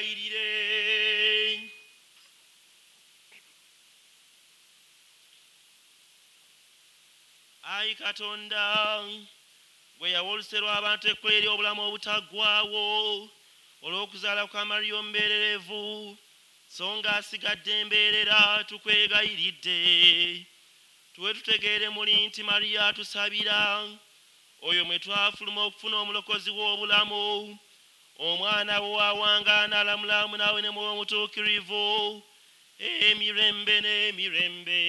twegayirire. Ayi Katonda gwe yawoluserwa abantu ekkola eri obulamu obutaggwaawo olw'okuzaala kwa Mariya omubeererevu so nga asigadde embeerera, tukwegayiridde tuwe tutegeere muli nti Mariya atusabira oyo mwe twafuluma okufuna omulokozi w'obulamu, omwana we wawangaana alamulamu naawe ne mwoyo omutuukirivu emirembe n'emirembe.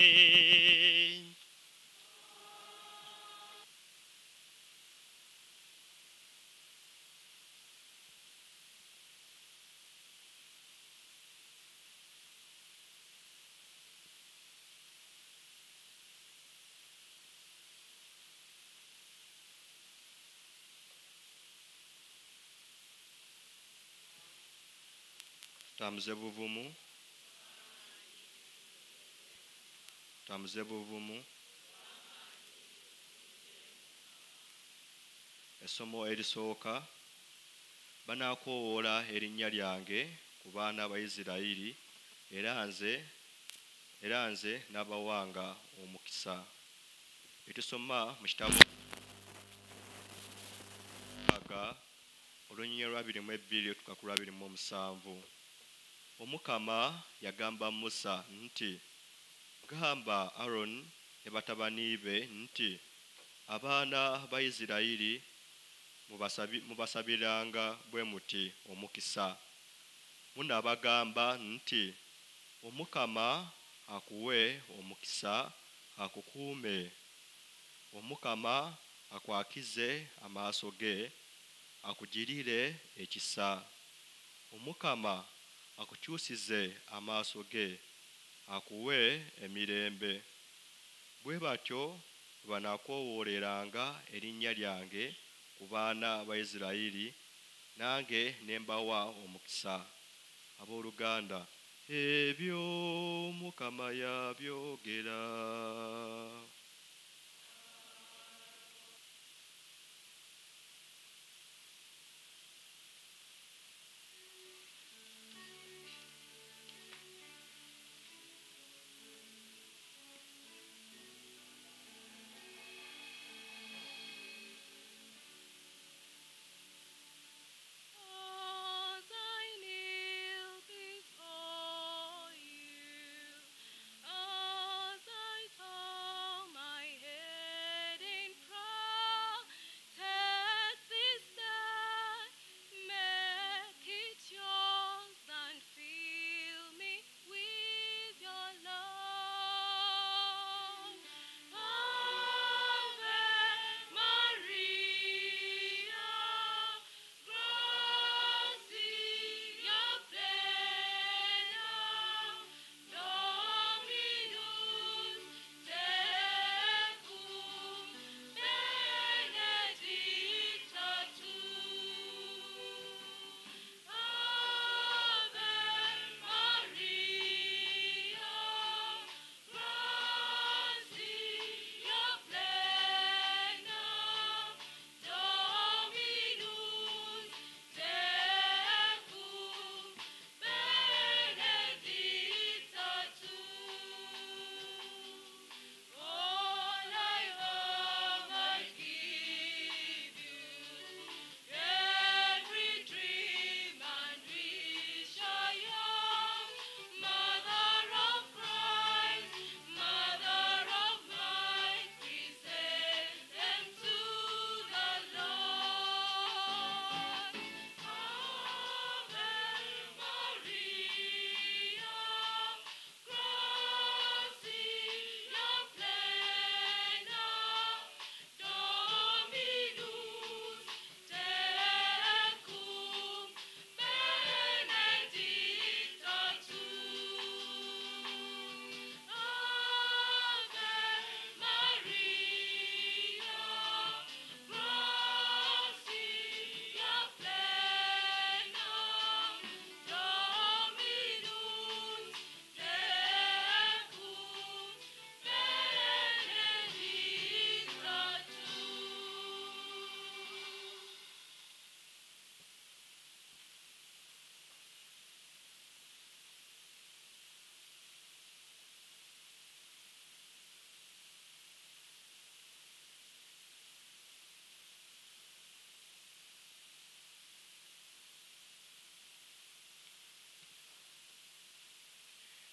Tamuze buvumu, tamuze buvumu. Essomo erisooka, banaakoowoola erinnya lyange ku baana ba Isirayiri era nze n'abawanga omukisa. Etusoma mu kitabo olunyiriri lwa 22 okutuuka ku lwa 27. Omukama yagamba Musa nti, gamba Aaron ne batabani be nti abaana ba Isirayiri mubasabiranga bwe muti omukisa. Munaabagamba nti Omukama akuwe omukisa, akukuume. Omukama akwakize amaaso ge, akugirire ekisa. Omukama akukyusize amaaso ge, akuwe emirembe. Bwe batyo banaakowooleranga erinnya lyange ku baana ba Isirayiri, nange ne mbawa omukisa. Abooluganda, ebyo Mukama yabyogera.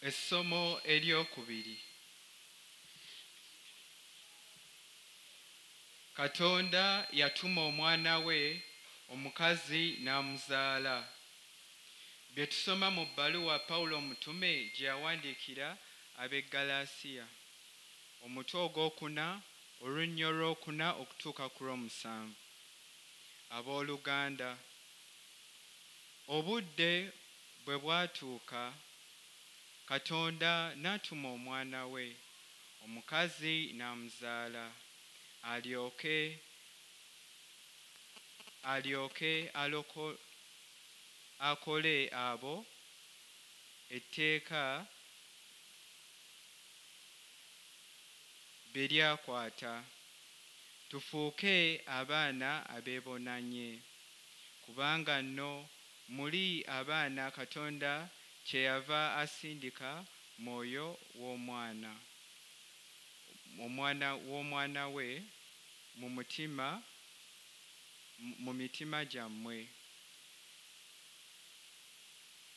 Essomo eryokubiri. Katonda yatuma omwana we omukazi n'amuzaala. Bye tusoma mu bbaluwa Pawulo omutume gye yawandiikira ab'e Galasiya, omutwe ogwokuna, olunnyo olwokuna okutuuka ku lw'omusanvu. Abooluganda, obudde bwe bwatuuka, Katonda n'atuma omwana we, omukazi n'amuzaala, alyoke akole abo etteeka be lyakwata, tufuuke abaana abeebonanye, kubanga nno muli abaana Katonda kyeyava asindika mwoyo w'omwana we mu mitima gyammwe.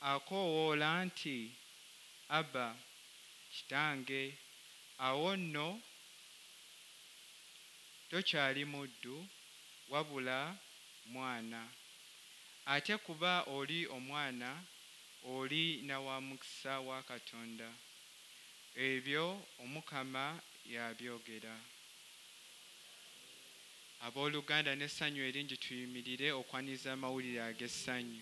Akoowoola nti, Abba, Kitange. Awo nno tokyali muddu, wabula mwana. Ate kuba oli omwana, oli na wa mukisa wa Katonda. Ebyo Omukama yabyogera. Abooluganda n'essanyu eringi tuyimirire okwaniriza amawulire ag'essanyu.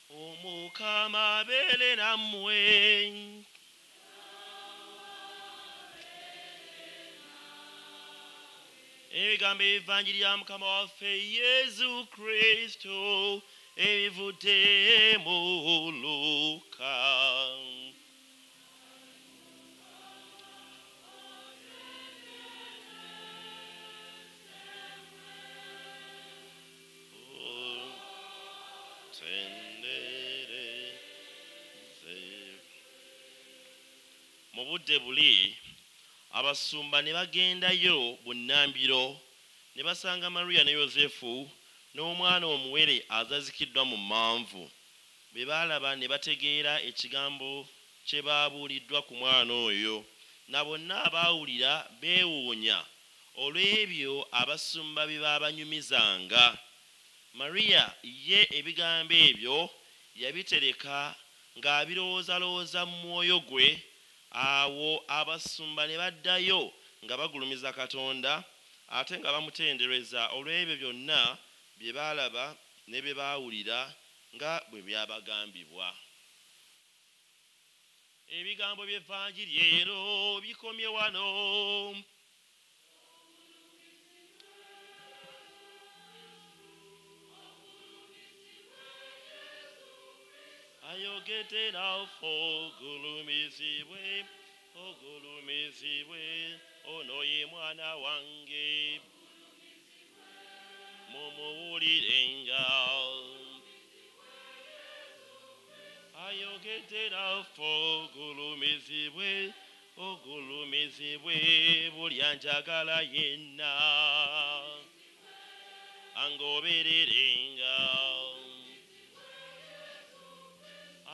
Omukama abeere nammwe. Ebigambo ebivanjiri ya Mukama waffe Yesu Kristo ebivudde mu Luka. Mu budde buli abasumba ne bagendayo bunnambiro ne basanga Mariya ne Yozefu n'omwana omuwere azazikiddwa mu manvu. Bwe baalaba ne bategeera ekigambo kye baabuuliddwa ku mwana oyo, na bonna abaawulira beewuunya olw'ebyo abasumba bye baabanyumizanga. Mariya ye ebigambo ebyo yabitereka ng'abirowoozalowooza mu mwoyo gwe. Awo abasumba ne baddayo nga bagulumiza Katonda ate nga bamutendereza olw'ebyo byonna bye baalaba ne bye baawulira nga bwe byabagambibwa. Ebigambo by'evvanjiri ero bikomye wano. Ayogedde naffe ogulumizibwe, ono ye mwana wange, mumuwulirenga. Ayogedde naffe ogulumizibwe, buli anjagala yenna angobererenga.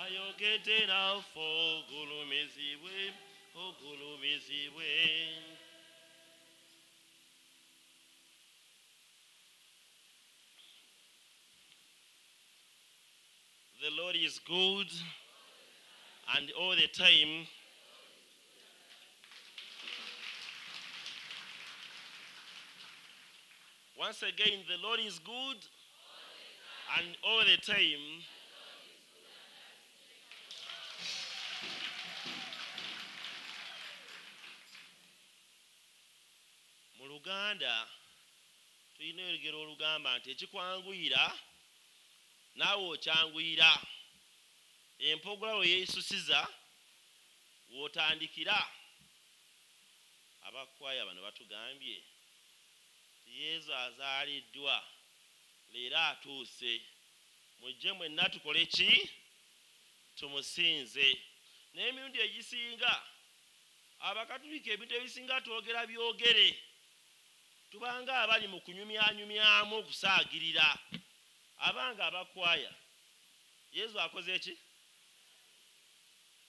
Ayogedde naffe ogulumizibwe. The Lord is good, and all the time. Once again, the Lord is good, and all the time. Mu Luganda tulina olugero olugamba nti ekikwanguyira naawe okyanguyira. Empogola we yeesusiza w'otandikira. Abakwaya bano batugambye Yesu azaaliddwa leero atuuse. Mujje mwenna tukole ki? Tumusinze. N'emirundi egisinga Abakatulika ebintu ebisinga twogera byogere. Tubanga abali mu kunyumyanyumyamu okusaagirira. Abanga abakwaya Yesu akoze ki?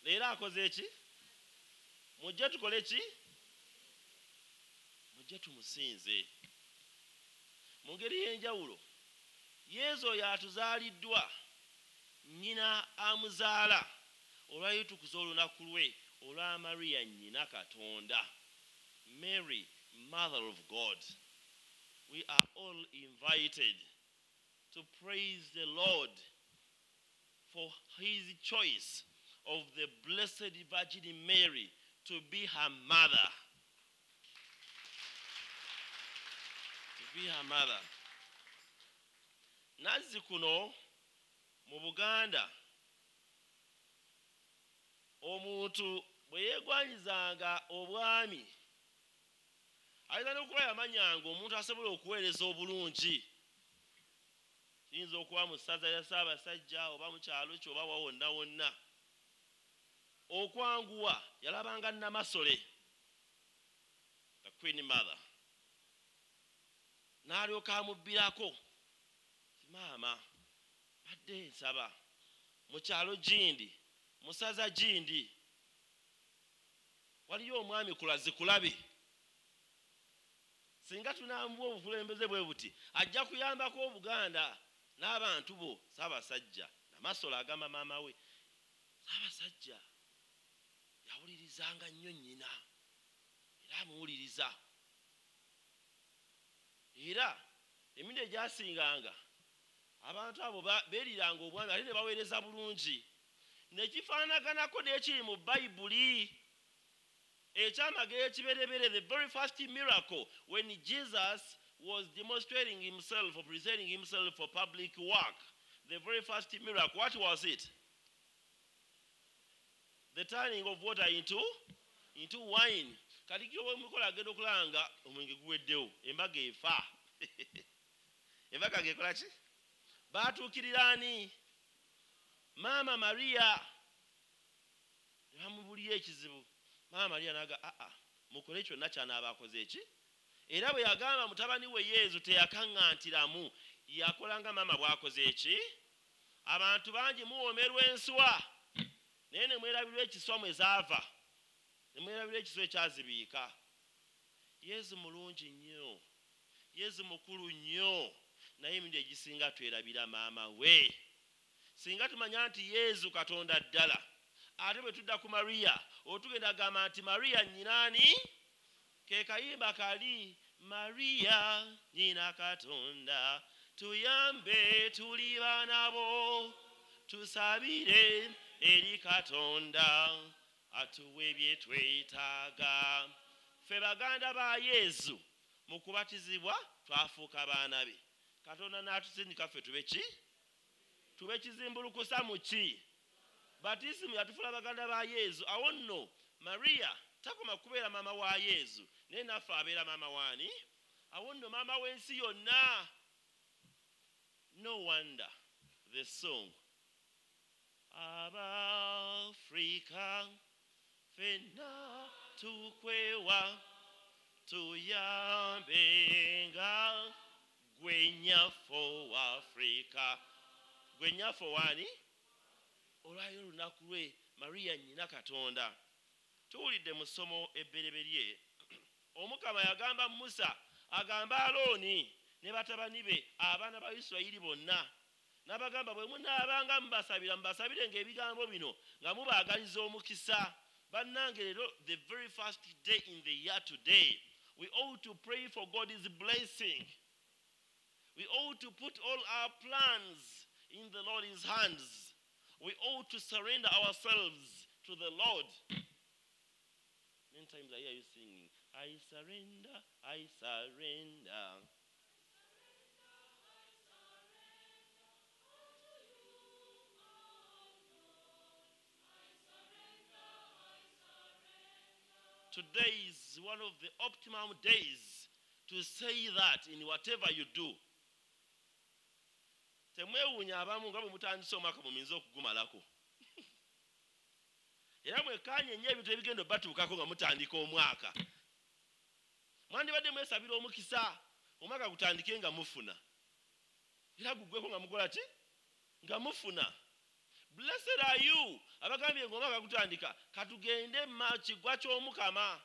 Leero akoze ki? Mujje tukole ki? Mujje tumusinze. Mu ngeri y'enjawulo Yesu oyo atuzaaliddwa nnyina amuzaala olwayitukuza olunaku lwe olwa Maria nnyina Katonda. Mary, Mother of God. We are all invited to praise the Lord for his choice of the Blessed Virgin Mary to be her mother. To be her mother. Nazi kuno mu Buganda omuntu bwe yeegwanyizanga obwami ayinza n'okuba yamanyanga omuntu asobola okuweereza obulungi. Kiyinza okuba mu ssaza lya Ssaabasajja oba mu kyalo kyo oba wonna wonna. Okwanguwa yalabanga Namasole, the Queen Mother. N'alyoka amubbirako, maama badde nsaba mu kyalo gindi mu ssaza gindi waliyo omwami kulazi kulabe. Singa tunambuwa obukulembeze bwe buti ajja kuyambako Obuganda n'abantu bo. Ssaabasajja Namasole agamba maama we, Ssaabasajja yawulirizanga nnyo nnyina era amuwuliriza. Era emirundi egyasinganga abantu abo beeriranga obwami ate ne baweereza bulungi. Nekifaanaganako n'ekiri mu Bayibuli ekyamagero ekibereberye, the very first miracle when Jesus was demonstrating himself or presenting himself for public work. The very first miracle, what was it? The turning of water into wine. Katikiro bwemukola agenda okulanga omwenge guweddewo, embaga efa. Embaga gekola ki? Baatuukirira ani? Maama Maria. Ne bamubulira ekizibu. Maama Maria n'aga mukole kyonna ky'anaaba akoze eki? Era bwe yagamba mutabani we Yesu teyakaŋŋantiramu, yakolanga maama bw'akoze eki? Abantu bangi muwoomerwa enswa naye ne mwerabirwa ekiswa mwe zaava, ne mwerabirwa ekiswa ekyazibiika. Yesu mulungi nnyo, Yesu mukulu nnyo, naye emirundi egisinga twerabira maama we. Singa tumanya nti Yesu Katonda ddala, ate bwe tudda ku Maria otugenda agamba nti Maria nnyinaani? Ke kayimba kali, Maria nnyina Katonda, tuyambe tuli baana bo, tusabire eri Katonda atuwe bye twetaaga. Ffe baganda ba Yesu mu kubatizibwa twafuuka baana be. Katonda n'atusindika ffe tube ki? Tube kizimbulukusa mu ki? Batisimu yatufuula baganda ba Yesu. Awo nno Maria takoma kubeera maama wa Yesu, naye naffe abeera maama waani? Awo nno maama w'ensi yonna. No wonder the song Abafrika fenna tukwewa tuyambenga gwe nnyaffe wa Afrika. Gwe nnyaffe waani? Olwayo olunaku lwe Maria nnyina Katonda. Tuwulidde mu ssomo ebbereberye Omukama yagamba Musa agamba Alooni ne batabani be abaana ba Isirayiri bonna n'abagamba bwe munaabanga mubasabirenga ebigambo bino nga mubaagaliza omukisa. Bannange leero, the very first day in the year today, we ought to pray for God's blessing. We ought to put all our plans in the Lord's hands. We ought to surrender ourselves to the Lord. Many times I hear you singing, I surrender, I surrender. Today is one of the optimum days to say that in whatever you do. Temwewuunya abamu nga bwe mutandise omwaka muminze okugumalako. Era mwekaanye nnyo ebintu ebigenda obbatuukako nga mutandika omwaka. Mwandibadde mwesabira omukisa omwaka gutandike nga mufuna. Era guggweko nga mukola ki? Nga mufuna. Blessed are you. Abagambye ng'omwaka gutandika katugende kigwa ky'Omukama.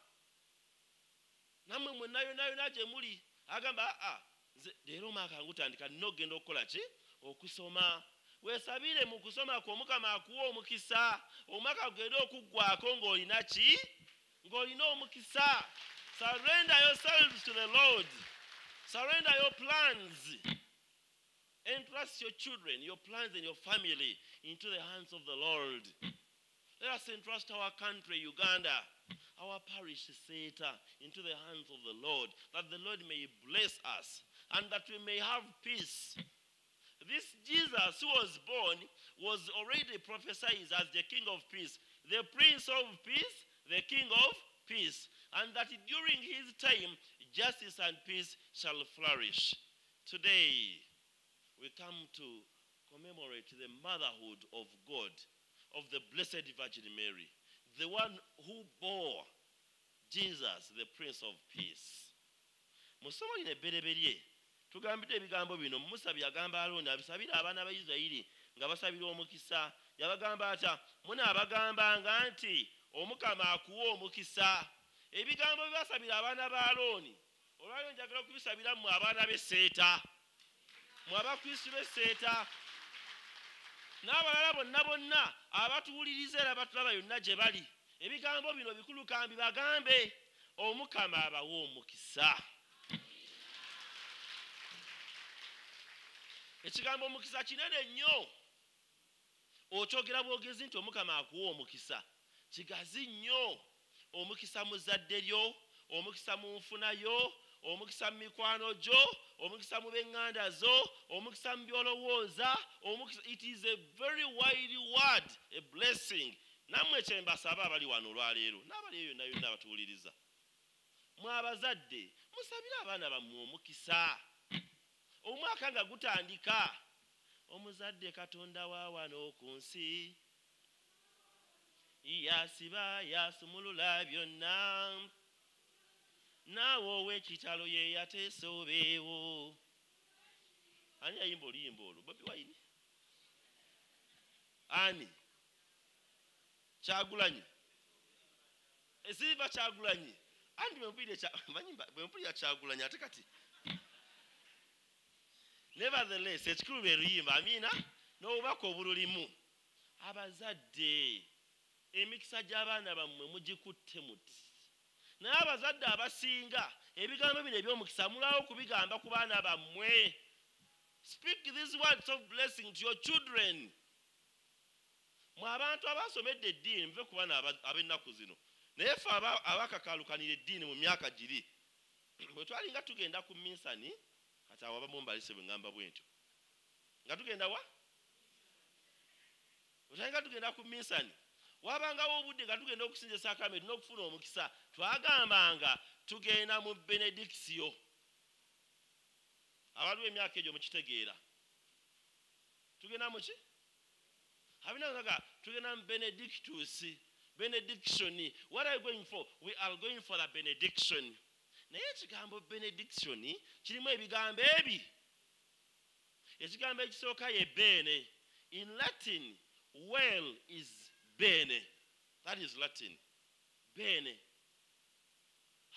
Nammwe mwenna yonna gye muli agamba nze leero omwaka ngutandika nina okugenda okukola ki? Okusoma. Weesabire mu kusoma kwo Omukama akuwa omukisa. Omwaka gugende okuggwako ng'olina ki? Ng'olina omukisa. Surrender yourselves to the Lord. Surrender your plans. Entrust your children, your plans and your family into the hands of the Lord. Let us entrust our country, Uganda, our parish theater into the hands of the Lord, that the Lord may bless us and that we may have peace. This Jesus who was born was already prophesied as the King of Peace, the Prince of Peace, the King of Peace, and that during his time, justice and peace shall flourish. Today, we come to commemorate the motherhood of God, of the Blessed Virgin Mary, the one who bore Jesus, the Prince of Peace. Musomo lino ebbereberye tugambidde ebigambo bino Musa byagamba Alooni abisabira abaana ba Isirayiri nga basabira omukisa. Yabagamba atya? Munaabagambanga nti Omukama akuwa omukisa. Ebigambo bye basabira abaana ba Alooni olwaliro njagala okubisabira mmwe abaana b'esseeta, mmwe abakristu b'esseeta n'abalala bonna abatuwuliriza era batulaba yonna gye bali. Ebigambo bino bikulu kambi bagambe Omukama abawa omukisa. Ekigambo omukisa kinene nnyo. Okyogera bwogezi nti Omukama akuwa omukisa, kigazi nnyo. Omukisa mu zadde lyo, omukisa mu nfuna yo, omukisa mu mikwano gyo, omukisa mu b'eŋŋanda zo, omukisa mu byolowooza. It is a very wide word, a blessing. Nammwe kye mbasaba abali wano olwaleero n'abali eyo yonna yonna abatuwuliriza, mwe abazadde musabire abaana bammwe omukisa. Omwaka nga gutandika, omuzadde Katonda wa wano ku nsi yasiba yasumulula byonna, naawe ow'ekitalo ye yateesa obeewo. Ani ayimba oluyimba olwo? Bobi Wine? Ani? Kyagulanyi? Esiba Kyagulanyi? Andi bwe mpulira Kyagulanyi ate kati. Nevertheless, ekikulu bwe luyimba, amiina, n'obubaka obululimu. Abazadde, emikisa gy'abaana bammwe mugikutte muti. Naye abazadde abasinga ebigambo bino eby'omukisa mulwawo kubigamba ku baana bammwe. Speak these words of blessing to your children. Mwe abantu abasomedde eddiini muve ku baana ab'ennaku zino. Naye ffe abakakaalukanira eddiini mu myaka giri, bwe twalinga tugenda ku minsani, kati awo abamu mbalise bwe ŋŋamba bwentyo, nga tugenda wa? Bwe twalinga tugenda ku minsani, wabangawo obudde nga tugenda okusinza esakramenti n'okufuna omukisa, twagambanga tugenda mu benedikisiyo. Abaliwo emyaka egyo mukitegeera. Tugenda mu ki? Abinaga tugenda mu benedictus, benediction. What are you going for? We are going for a benediction. Naye ekigambo benediction kirimu ebigambo ebi. Ekigambo ekisooka ye bene. In Latin, well is bene. That is Latin. Bene.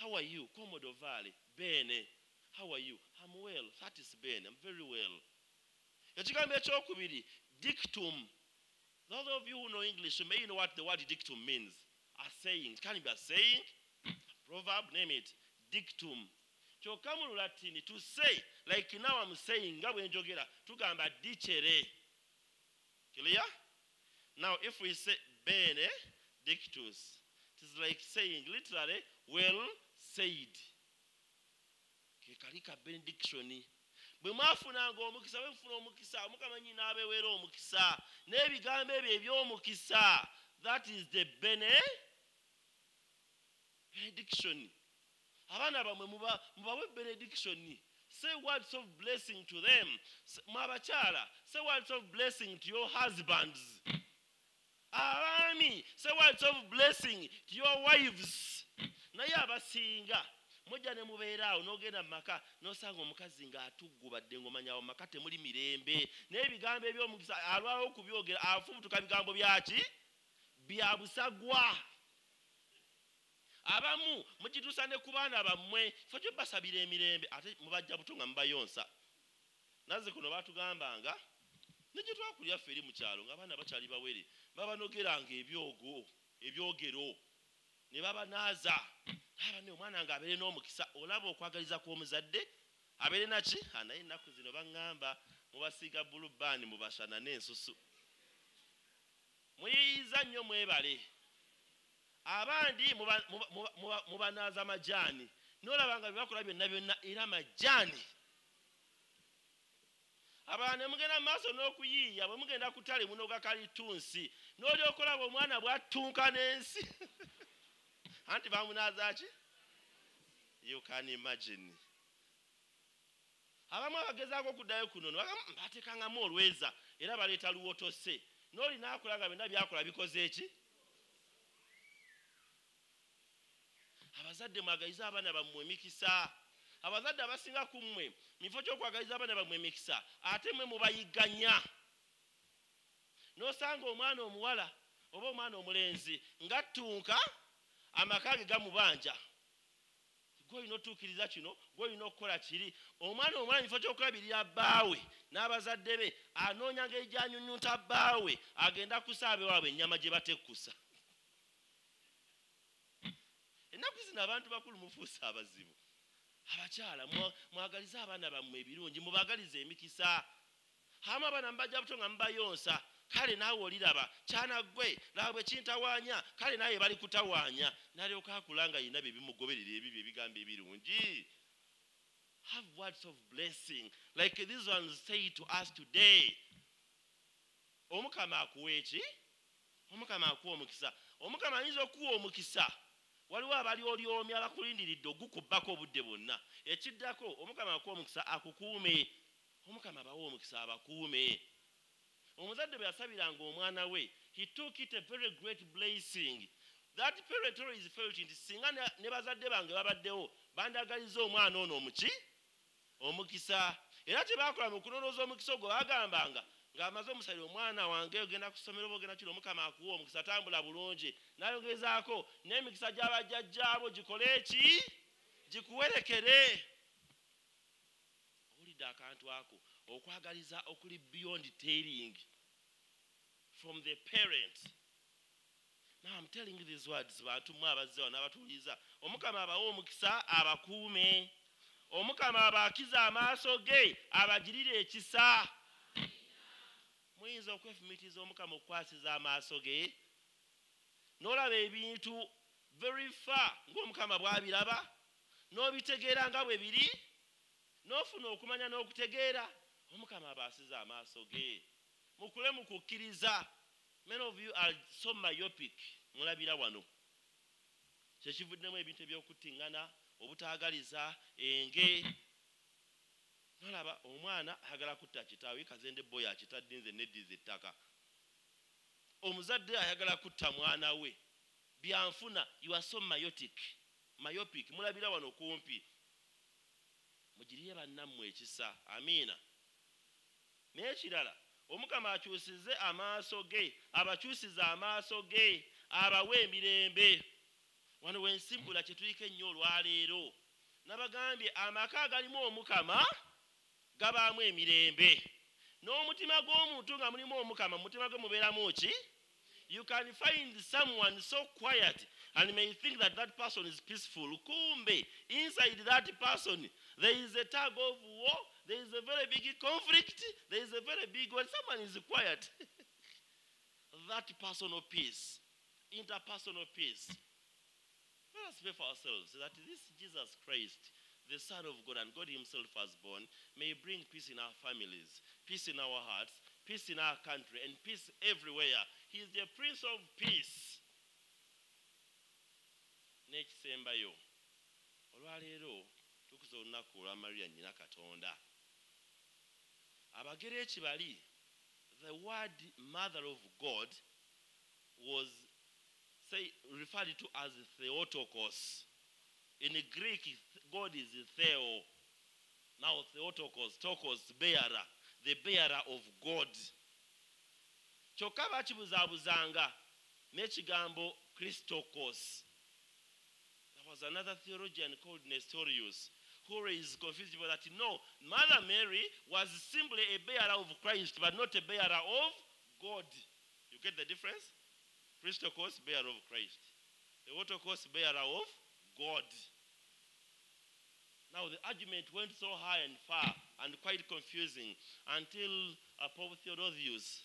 How are you? Comodo Valley. Bene. How are you? I'm well. That is bene. I'm very well. ekigambo ekyokubiri dictum. Those of you who know English, you may know what the word dictum means. A saying. It can be a saying, proverb, name it. Dictum. Kyokka mu Lulatini, to say, like now I'm saying, nga bwe njogera, tugamba dicere. Clear? Now, if we say bene dictus, it is like saying, literally, well said. Kekalika benediction. Bwe mwafunanga omukisa, bwe mufuna omukisa, Mukama nnyini abeweera omukisa, n'ebigambo ebyo eby'omukisa, that is the benediction. Abaana bamwe mubawe benediction. Say words of blessing to them. Mwabakyala, say words of blessing to your husbands. Abaami, say words of blessing to your wives. Naye abasinga mujja ne mubeeraawo n'ogenda mu maka n'osanga omukazi ng'atuggubadde ng'omanyawo mu maka temuli mirembe n'ebigambo eby'omukisa alwawo okubyogera afubutuka bigambo byaki bya busagwa. Abamu mukituusa ne ku baana bammwe ffe gye basabira emirembe ate mubajja buto nga mubayonsa. Naze kuno baatugambanga ne gye twakulira ffe eri mu kyalo ng'abaana bakyali bawere babanogeranga ebyogero ne babanaaza. Abane omwana ng'abeere n'omukisa, olaba okwagaliza kw'omuzadde abeere naki naye ennaku zino baŋŋamba mubasiiga bulubaani mubashana n'ensusu. Muyiyiza nnyo mwebale. Abandi mubanaaza majaani n'olaba nga byebakola byonna era majaani. Abalala ne mugenda mu maaso n'okuyiiya bwe mugenda ku ttale munoga kalitunsi n'olyoka olaba omwana bw'attunka n'ensi. Anti bamunaaza ki? You can imagine. Abamu abagezaako okuddayo kuno bateekangamu olweza era baleeta luwotose n'olina akola nga byonna byakola bikoze eki? Abazadde mwagaliza abaana bammwe emikisa. Abazadde abasinga ku mmwe mifo ky'okwagaliza abaana bammwe emikisa ate mmwe mubayigganya. N'osanga omwana omuwala oba omwana omulenzi ng'attunka amaka ge gamubanja. Gwe olina otuukiriza kino, gwe olina okukola kiri. Omwana omuwala mifo ky'okulabirira bbaawe n'abazadde be anoonya ngeri gy'anyunyunta bbaawe agenda kusa abewaabwe ennyama gye batekkusa. Ennaku zino abantu bakulu mufuuse abazibu. Abakyala mwagalize abaana bammwe ebirungi, mubagalize emikisa. Hamu abaana mubajja buto nga mubayonsa, kale naawe oliraba kyana ggwe laba bwe kintawaanya, kale naye bali kutawaanya. N'alyoka akula nga yina bye bimugoberera ebibyo ebigambo ebirungi. Have words of blessing like these ones say to us today. Omukama akuwa eki? Omukama akuwa omukisa. Omukama ayinza okuwa omukisa. Waliwo abali olyomi abakulindiridde ogukubbako obudde bwonna. Ekiddako omukama akuwa omukisa akukuume. Omukama abawa omukisa abakuume. Omuzadde bwe yasabiranga omwana we, he took it a very great blessing. That parent always felt nti singa ne bazadde bange babaddewo bandagaliza omwana ono omukisa. Era kyebakola mu kunonooza omukisa ogwo bagambanga ng'amaze omusalira omwana wange ogenda ku ssomero oba ogenda kino omukama akuwa omukisa tambula bulungi. N'ayongezaako n'emikisa gy'abajjajjaabo gikole eki? Gikuwerekere. Owulidde akantu ako okwagaliza okuli beyond telling from the parents. Now I'm telling you these words bantu mmwe abazzeewo n'abatuuliza. Omukama abawa omukisa abakuume. Omukama abaakiza amaaso ge abagirire ekisa. Muyinza okwefumitiriza omukama okukwasiza amaaso ge n'olaba ebintu very far ng'omukama bw'abiraba n'obitegeera nga bwe biri n'ofuna okumanya n'okutegeera. Omukama abaasiza amaaso ge. Mukule mu kukkiriza. Many of you are so myopic. Mulabira wano kyekivuddemu ebintu eby'okuttingana, obutaagaliza, enge. Nolaba omwana ayagala kutta kitaawe kazende boy akitadde nze neddiza ettaka. Omuzadde ayagala kutta mwana we. Byanfuna, you are so myopic. Mulabira wano kumpi. Mugiriye bannammwe ekisa. Amiina. Naye kirala omukama akyusize amaaso ge, abakyusiza amaaso ge, abawa emirembe. Wano wensimbula kye tuliko ennyo olwaleero. Nabagambye amaka agalimu omukama gabaamu emirembe. n'omutima gw'omuntu nga mulimu omukama mutima gwe mubeeramu ki. You can find someone so quiet and may think that that person is peaceful. Kumbe, inside that person, there is a tug of war, there is a very big conflict, there is a very big, when someone is quiet, that personal peace, interpersonal peace. Let us pray for ourselves that this Jesus Christ, the Son of God and God himself has born, may bring peace in our families, peace in our hearts, peace in our country, and peace everywhere. He is the Prince of Peace. N'ekisembayo olwaleero tukuza olunaku olwa Maria nnyina Katonda. Abagereki bali, the word mother of God was referred to as Theotokos. In Greek, God is Theo. Now Theotokos, Tokos, bearer, the bearer of God. Kyokka bakibuzaabuzanga n'ekigambo Christokos. There was another theologian called Nestorius who raised confused people that no, Mother Mary was simply a bearer of Christ, but not a bearer of God. You get the difference? Christokos, bearer of Christ. Theotokos, bearer of God. Now the argument went so high and far and quite confusing until Pope Theodosius.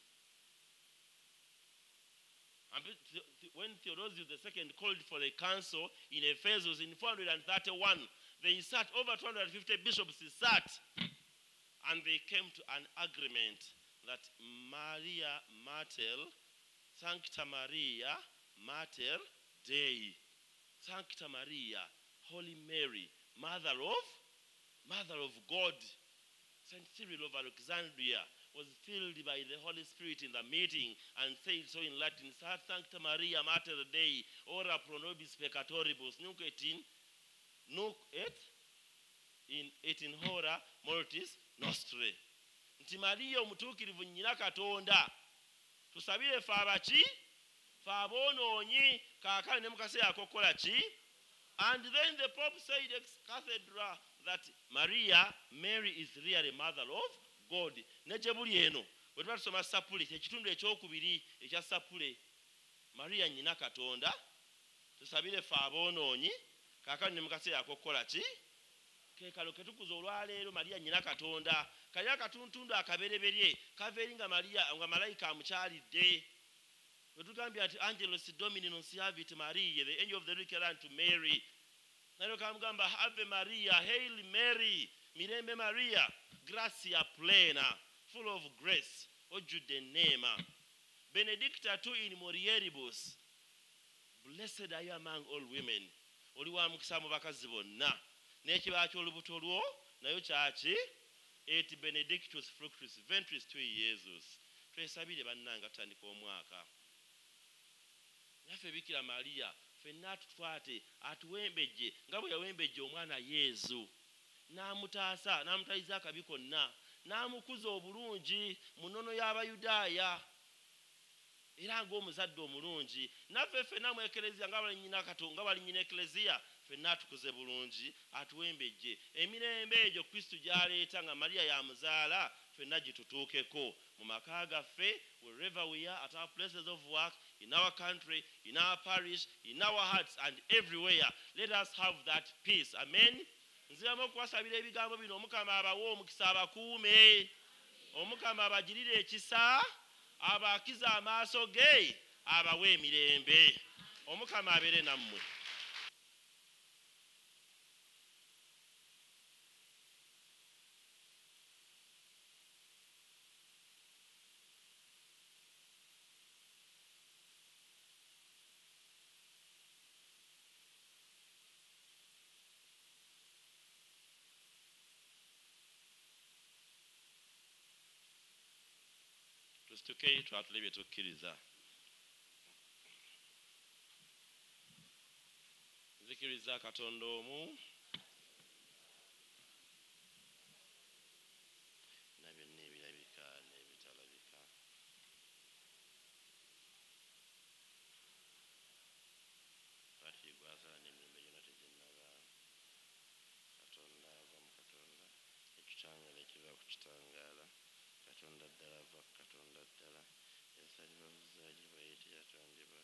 And when Theodosius II called for a council in Ephesus in 431, they sat, over 250 bishops sat, and they came to an agreement that Maria Mater, Sancta Maria Mater Dei, Sancta Maria, Holy Mary, Mother of God. Saint Cyril of Alexandria was filled by the Holy Spirit in the meeting and said so in Latin, Sancta Maria Mater Dei, ora pro nobis peccatoribus, nunc et in hora mortis nostre. Nti Maria omutuukirivu nnyina Katonda, tusabire fe abaki, fe aboonoonyi, kaakano ne mu kaseera akokola ki. And then the Pope said ex cathedra that Mary is really mother of God. Neje buli eno bwe tuba tusoma sapule ekitundu ekyokubiri ekya sapule, Maria nnyina Katonda, tusabire fe aboonoonyi, kaakano ne mu kaseera akokola ki. Kekalo ketukuza olwaleero Maria nnyina Katonda. Kali akatuntundu akabereberye kaveeri nga malayika amukyalidde. Wetugambye ati Angelus Domini Nunciavit Mariae, the angel of the Lord came unto Mary. Nayo kamugamba Ave Maria, Hail Mary, Mirembe Maria, Gracia plena, full of grace, ojjudde enneema. Benedicta tu in mulieribus, blessed are you among all women. Oli wa mukisa mu bakazi bonna. N'ekibala ky'olubuto lwo nayo kyaki? Et benedictus fructus ventris tui Iesus. Twesabire bannanga tutandika omwaka. Naffe Bikira Maria ffenna tutwate atuwembejje nga bwe yawembejje omwana Yesu, n'amutaasa n'amutayiza akabi konna, n'amukuza obulungi mu nnono y'Abayudaaya era ng'omuzadde omulungi. Naffe ffenna mu ekereziya nga bali nnyina Katonda, nga bali nnyina ekereziya, ffenna atukuze bulungi, atuwembejje. Emirembe egyo Kristo gy'aleeta nga Maria yamuzaala, ffenna gitutuukeko mu maka gaffe, wherever we are, at our places of work, in our country, in our parish, in our hearts, and everywhere. Let us have that peace. Amen. Nziramu okuwasabira ebigambo bino, Omukama abawe omukisa abakuume, Omukama abagirire ekisa, abakiza amaaso ge, abawe emirembe. Omukama abeere nammwe. Tusituke twatule bye tukkiriza. Nzikiriza Katonda omu na byonna ebirabika n'ebitalabika. Kati gwasala n'emirembe gyonna teginnaba. Katonda ava mu Katonda, ekitangaala ekiva ku kitangaala. katonda ddala ava ku katonda ddala ensalirwa buzaaliba yeteyatondewa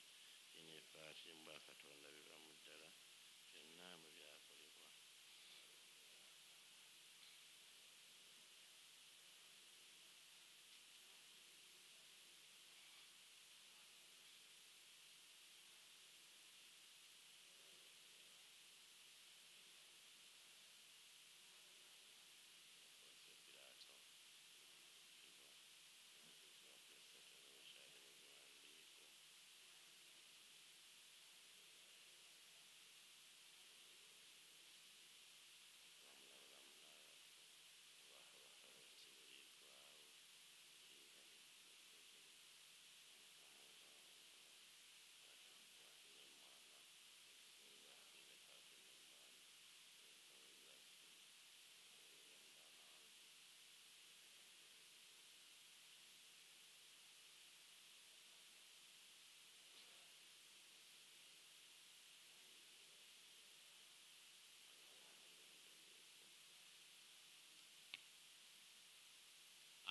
yine epaati mubwa katonda bibamu ddala byonna mu byakolebwa.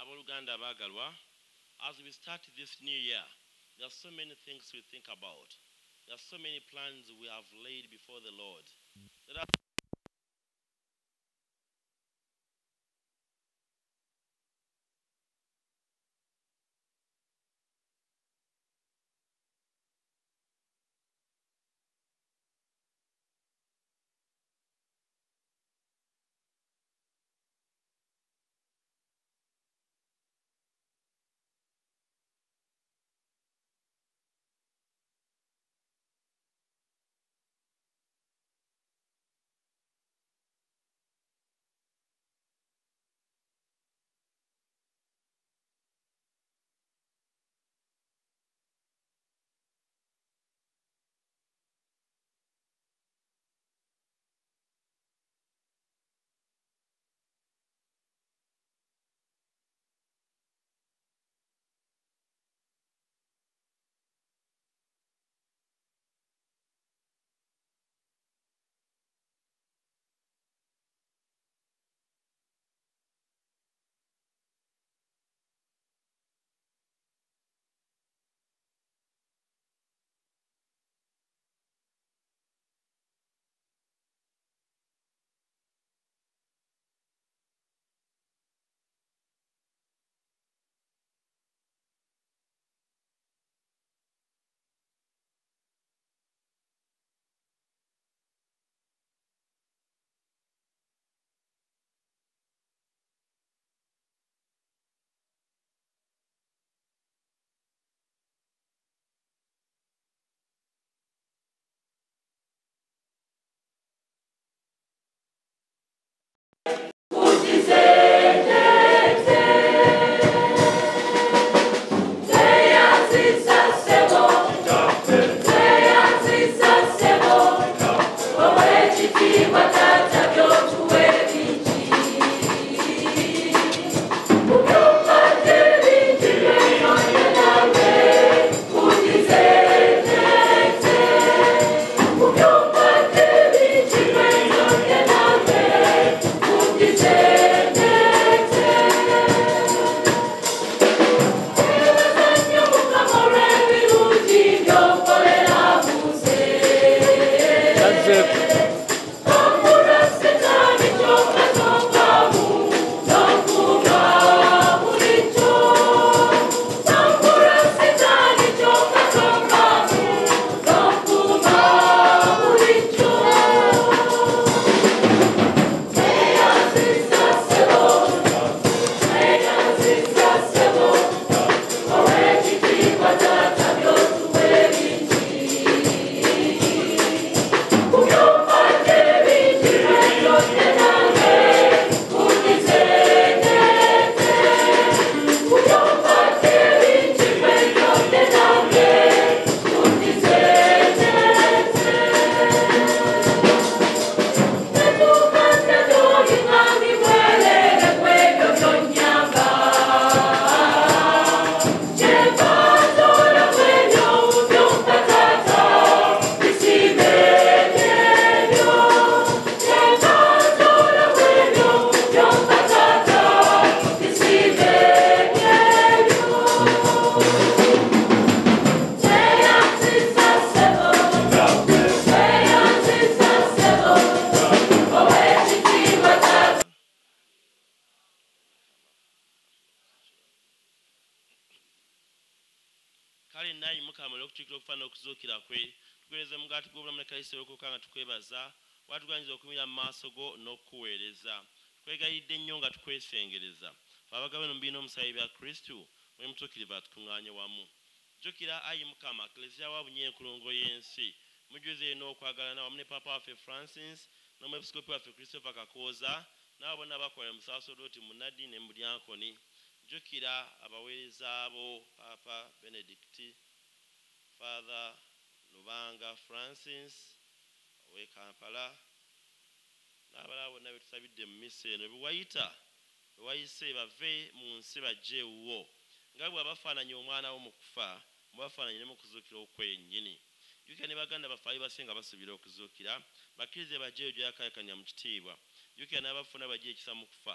Abooluganda abaagalwa, as we start this new year, there are so many things we think about. There are so many plans we have laid before the Lord. Let us kale naye mukama olw'okutuukira okufaana okuzuukira kwe tukuweereza omugaati gw'obulamu ne kalisito olw'okuuka nga tukwebaza watuganyiriza okumira mu maaso go n'okukuweereza twegayidde nnyo nga tukwesengereza fe abagabane mu bibiina omusaayi bya kristu mwe mutuukirivu atukuŋŋaanye wamu jjukira ayi mukama eklezia wa bunyenkulungo y'ensi mujjuze n'okwagalana wamu ne papa waffe francis n'omwepiskopi waffe christopher kakooza n'abo bonna bakola mu saasodoti mu nadi ne mu bulyankoni jjukira abaweereza abo papa benedict father lubanga francis ow'e kampala n'abalala bonna betusabidde mu misa eno bewayise bave mu nsi bajje ewuwo nga bw'abafaananya omwana wo mu kufa mubafaananye ne mu kuzuukira okwennyini jjukira ne baganda baffe ali basinga basuubira okuzuukira bakkirize bajjeyo gy'akayakanya mu kitiibwa jjukira n'abafuna bajje ekisa mu kufa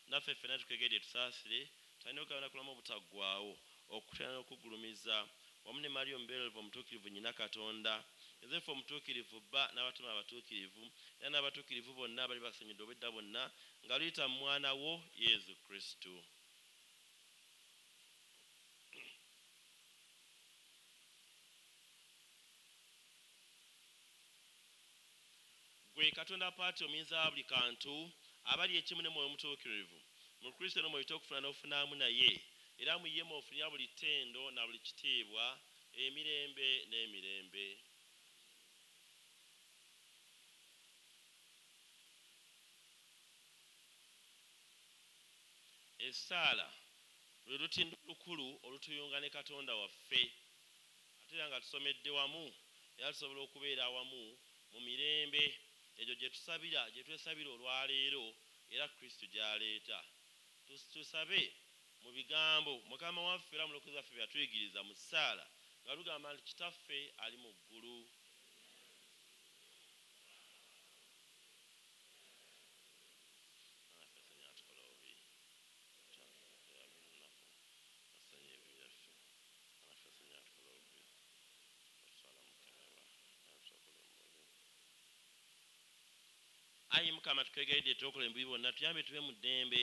naffe ffenna tukegedde tusaasire tulina okugabana kulamu obutaggwaawo okutera n'okugulumiza wamu ne mariyo mubeererivu omutuukirivu nnyina katonda yozefu omutuukirivu bba n'abatume abatuukirivu era n'abatuukirivu bonna abali basanyudde obwedda bonna nga luyita mu mwana wo yesu kristo gwe katonda paati omuyinza wa buli kantu abali ekimu ne mwoyo omutuukirivu mu kristo n'omwoyo okufuna n'ofunaamu naye era mu ye mwofunira buli ttendo na buli kitiibwa emirembe n'emirembe essaala lwe lutindo lukulu olutuyunga ne katonda waffe ate era nga tusomedde wamu era tusobola okubeera awamu mu mirembe egyo gye twesabira olwaleero era kristo gy'aleeta tusabe mu bigambo mukama waffe era mulokozi waffe byatuyigiriza mu ssaala nga lugamba nti kitaffe ali mu ggulu ayi mukama tukegedde tukola embuyi bonna tuyambe tube mu ddembe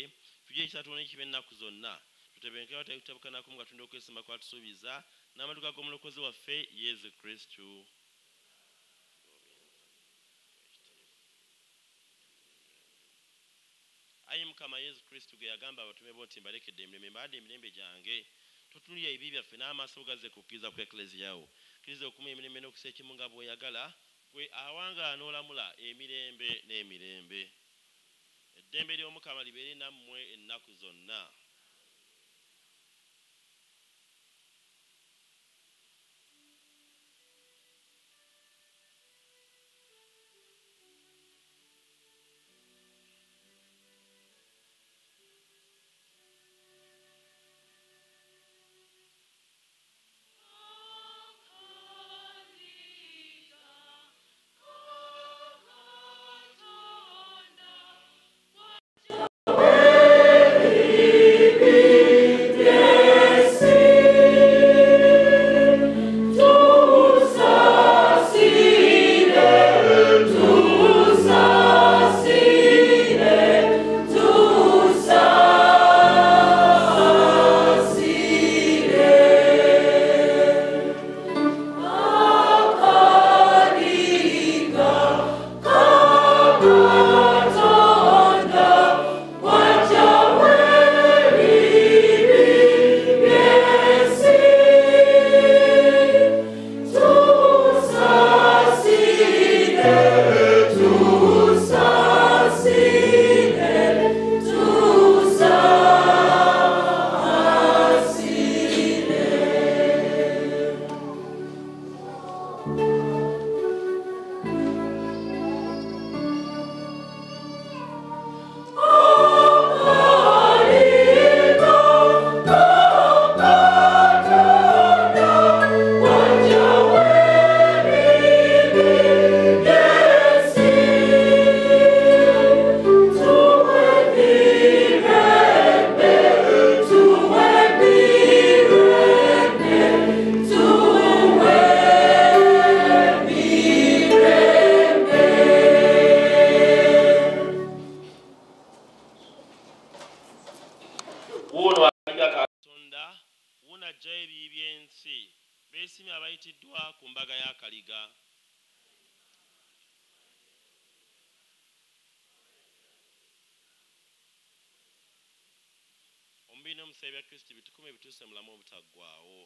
tujye ekisatuula ekiba ennaku zonna tutebenkewo tekutabukanaku mu katonda okwesimba kwatusuubiza n'amatuka g'omulokozi waffe yesu kristu ayi mukama yesu kristu ge yagamba abatume bo nti mbalekedde emirembe mbadde emirembe gyange totunulira ebibi byaffe n'amaaso gazze ku kukkiriza ku ekleziyawo kkiriza okuma emirembe n'okusa ekimu nga bw'oyagala gwe awangala n'olamula emirembe n'emirembe eddembe ly'omukama libeere nammwe ennaku zonna wuuno alinga katonda wuuno ajjayo ebibi by'ensi beesimye abayitiddwa ku mbaga y'akaliga. Omubiina omusaayi bya Kristo bitukume bituuse mulamu obutaggwaawo.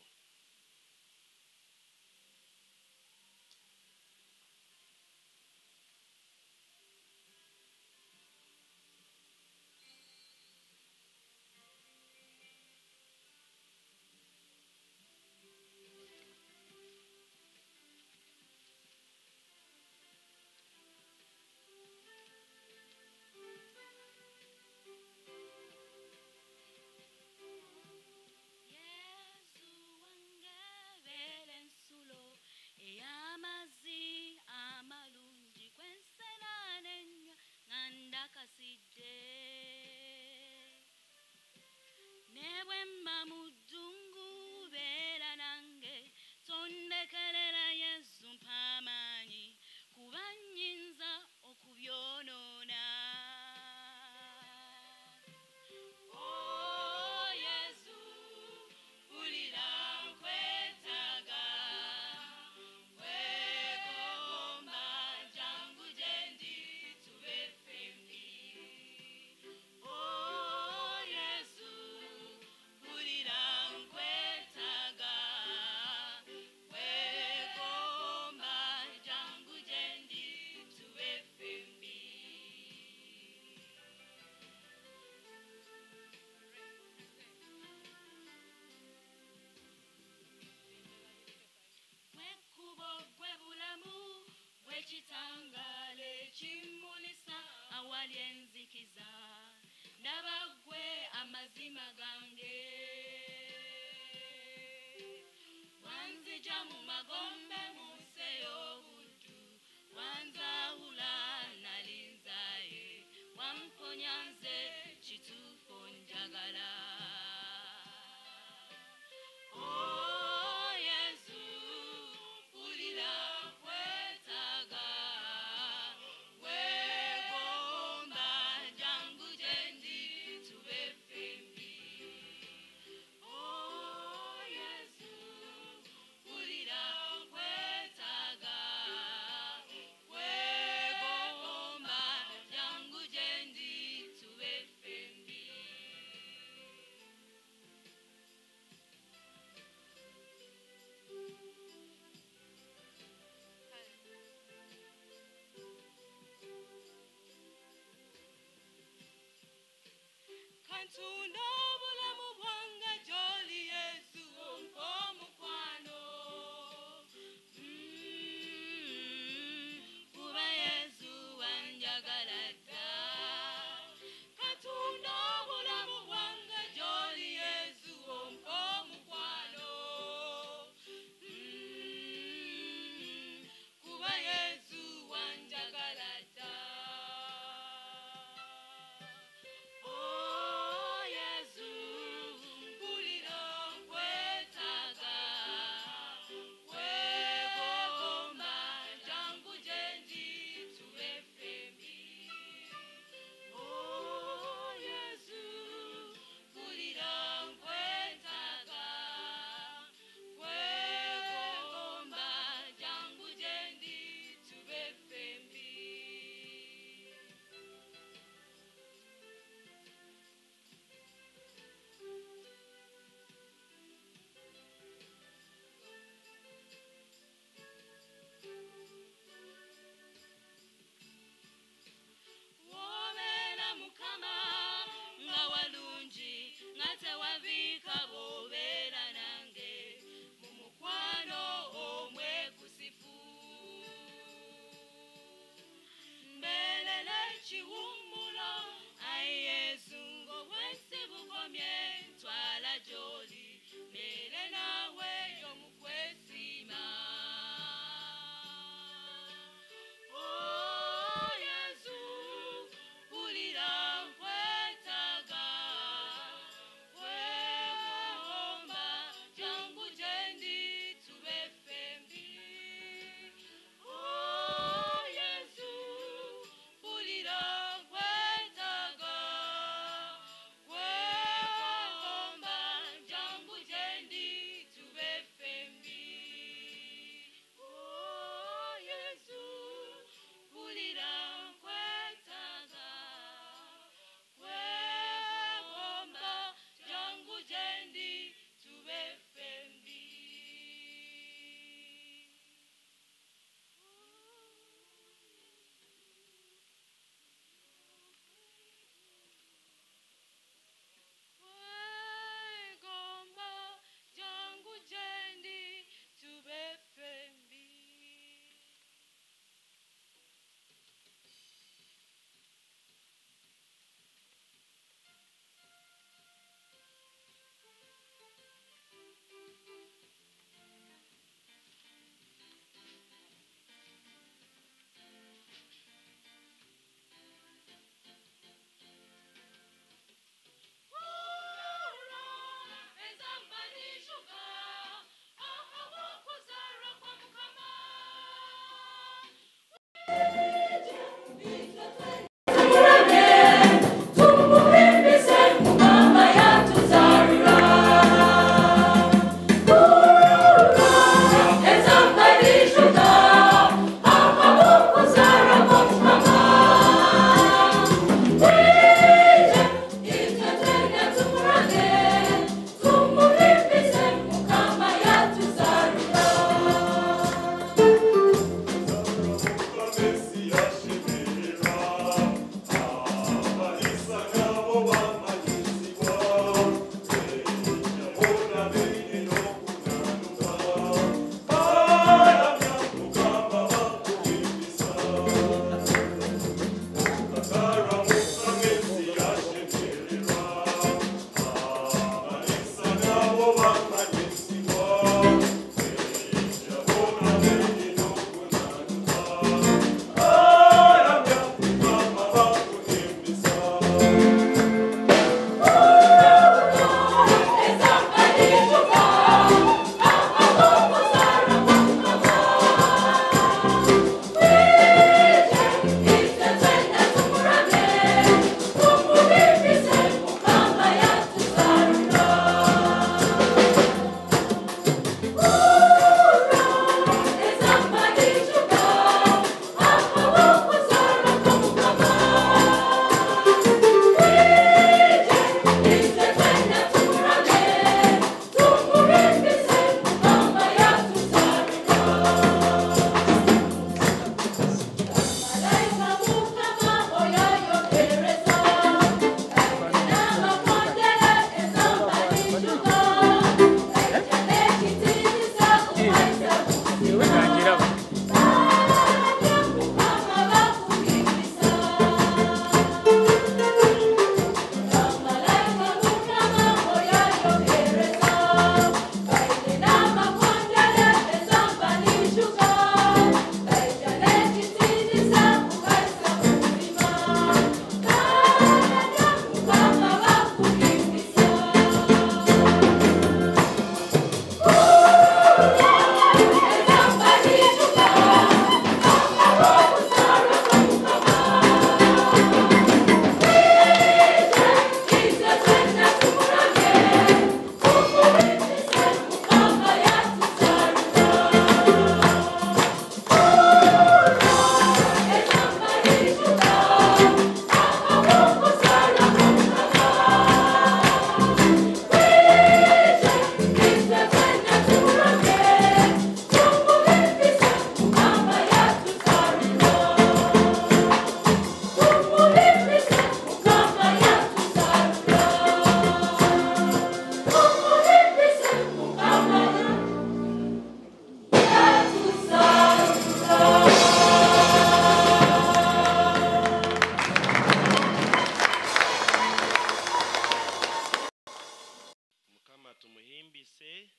tuyimbise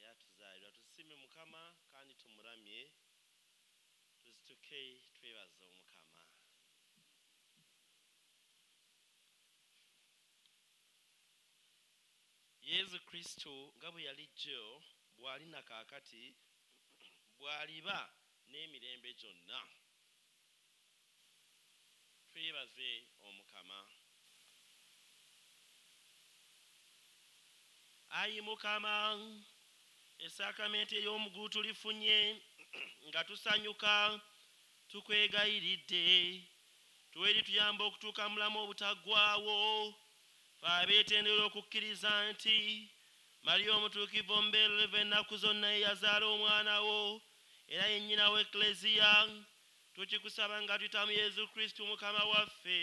yatuzaalirwa tusime mukama kandi tumuramye tuzituke twebaza omukama. Yesu Kristo nga bwe yalijjo bw'ali na kaakati bw'aliba n'emirembe gyonna. Twebaze omukama. Ayi mukama, esakramenti ey'omugutu tulifunye nga tusanyuka tukwegayiridde tuwe lituyamba okutuuka mulamu obutaggwaawo fe abeetendera okukkiriza nti Mariya omutuukivu omubeerereve ennaku zonna eyazaala omwana wo era yennyina w'eklezia tukikusaba nga tuyita mu Yesu Kristo mukama waffe.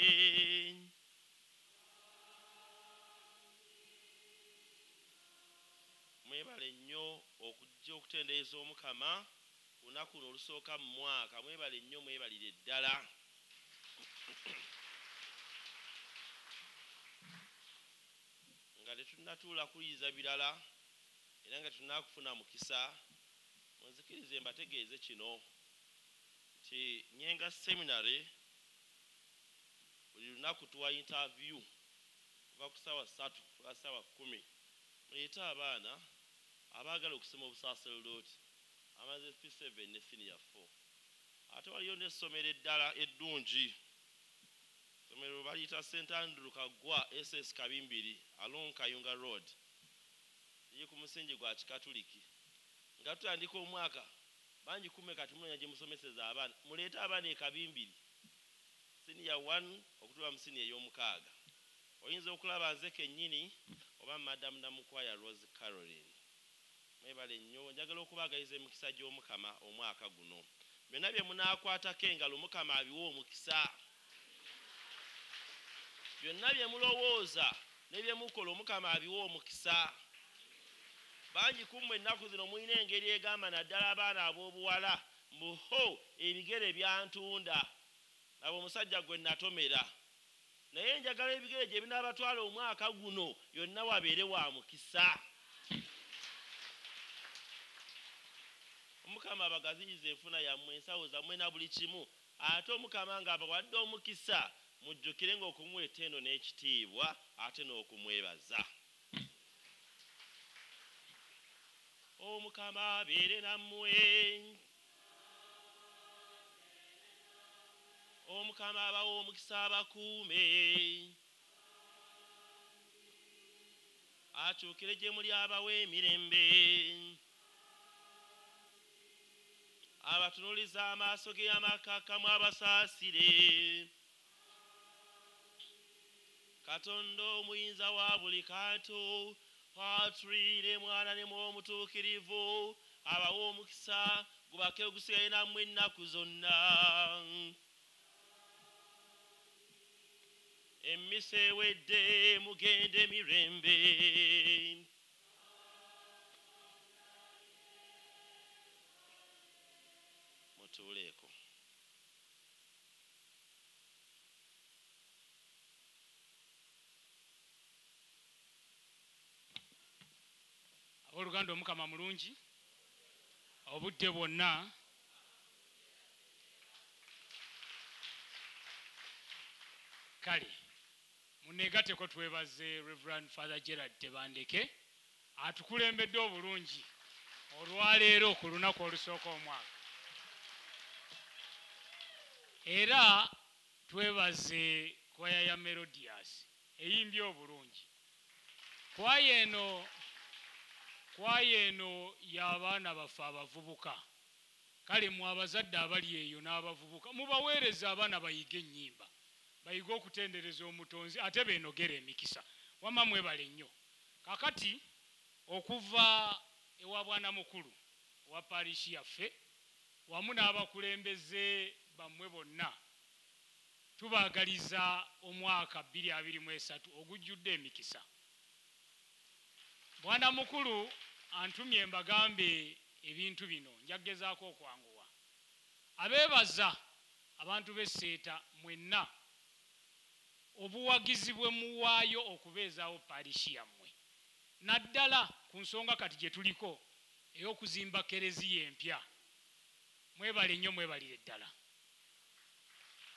Mwebale nnyo okujja okutendereza omukama ku lunaku luno olusooka mu mwaka. Mwebale nnyo, mwebalire ddala. Nga tetunnatuula kuyiza birala era nga tetunnakufuna mukisa, munzikirize mbategeeze kino nti Nyenga Seminary buli lunaku tuwa interview kuva ku ssaawa 3 kuba ssaawa 10. Muleete abaana abaagala okusoma obusaaserodooti amaze P7 ne senior 4. Ate waliyo n'essomero eddala eddungi, essomero baliyita St Andrew Kaggwa SS Kabimbiri along Kayunga Road, liri ku musingi gwa Kikatuliki. Nga tutandika omwaka bangi kume kati munonya gye musomeseza abaana. Muleete abaana e Kabimbiri senior 1 okutuula mu senior ey'omukaaga. Oyinza okulaba nze kennyini oba Madam Namukwaya Rose Caroline. Mwebale nnyo, njagala okubaagaliza emikisa gy'omukama omwaka guno. Byonna bye munaakwatako engalo omukama abiwa omukisa. Byonna bye mulowooza ne bye mukola omukama abiwa omukisa. Bangi kummwe ennaku zino mulina engeri egamba naddala abaana ab'obuwala mbuho ebigere byantunda abo omusajja gwe natomera. Naye njagala ebigere gye binaabatwala omwaka guno yonna wabeere wa mukisa. Omukama abagaziyiza enfuna yammwe, ensawo zammwe na buli kimu. Ate omukama nga abawadde omukisa mujjukire ng'okumuwa ettendo n'ekitiibwa ate n'okumwebaza. Omukama abeere nammwe. Omukama abawa omukisa abakuume. Akyukire gye muli abawa emirembe. Abatunuliza amaaso ge amakakkamu abasaasire. Katonda omuyinza wa buli kantu Patri Mwana ne Mwoyo Omutuukirivu abawa omukisa gubake ogusigaye nammwe ennaku zonna. Emmisa ewedde mugende mirembe. Mutuuleeko. Oluganda omukama mulungi obudde bwonna. Kale muneegatteko twebaze Reverend Father Gerald Tebandeke atukulembedde obulungi olwaleero ku lunaku olusooka omwaka. Era twebaze kwaya ya Melodious eyimbye obulungi. Kwaya eno y'abaana baffe abavubuka. Kale mu abazadde abali eyo n'abavubuka mubaweereza abaana bayiga ennyimba, bayiga okutendereza omutonzi ate beenogera emikisa. Wamma mwebale nnyo. Kakati okuva ewa bwana mukulu wa parishi yaffe wamu n'abakulembeze bammwe bonna tubaagaliza omwaka 2023 ogujjudde emikisa. Bwana mukulu antumye mbagambe ebintu bino, njagezaako okwanguwa. Abeebaza abantu b'esseeta mwenna obuwagizi bwe muwaayo okubeezaawo parishi yammwe. naddala ku nsonga kati gye tuliko ey'okuzimba kereziya empya. Mwebale nnyo, mwebalire ddala.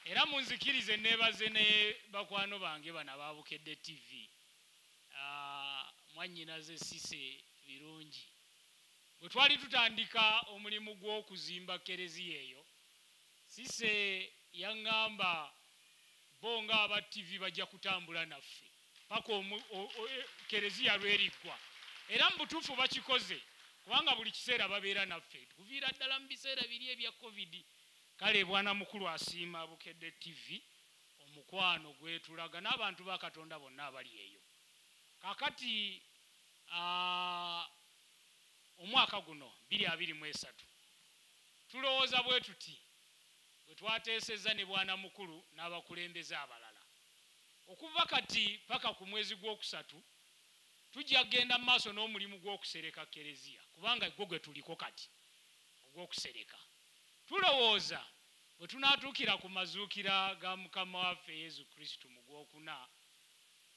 Era munzikirize neebaze ne bakwano bange bano ababukedde TV. Mwannyinaze Sise birungi. Bwe twali tutandika omulimu gw'okuzimba kereziya eyo, Sise yaŋŋamba bo nga aba TV bajja kutambula naffe paka kereziya lweriggwa. Era mu butuufu bakikoze, kubanga buli kiseera babeera naffe. Tuviira ddala mu biseera biri ebya COVID. Kale bwana mukulu asiima Bukedde TV omukwano gwetulaga n'abantu ba Katonda bonna abali eyo. Kakati omwaka guno 2023 tulowooza bwe tuti bwe twateesezza ne bwana mukulu n'abakulembeze abalala. Okuva kati paka ku mwezi gw'okusatu tujja kgenda mu maaso n'omulimu gw'okusereka kereziya, kubanga gwo gwe tuliko kati ogw'okusereka. Tulowooza bwe tunaatuukira ku mazuukira ga Mukama waffe Yesu Kristo mu Gwokuna,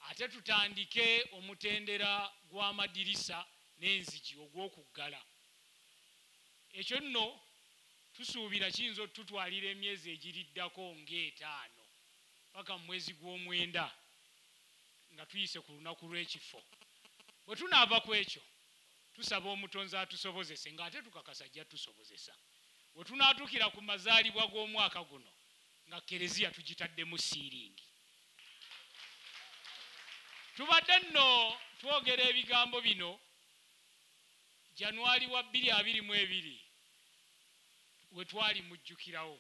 ate tutandike omutendera gw'amadirisa n'enzigi ogw'okuggala. Ekyo nno tusuubira kiyinza otutwalira emyezi egiriddako nga5 paka mu mwezi gw'Omwenda nga tuyise ku lunaku lw'ekifo. Bwe tunaava ku ekyo tusaba omutonzi atusobozese, ng'ate tukakasa ajja tusobozesa. Bwe tunaatuukira ku mazaalibwa g'omwaka guno nga kereziya tugitaddemu siiringi. Tubadde nno twogera ebigambo bino Januari wa 2022 we twali mujjukirawo,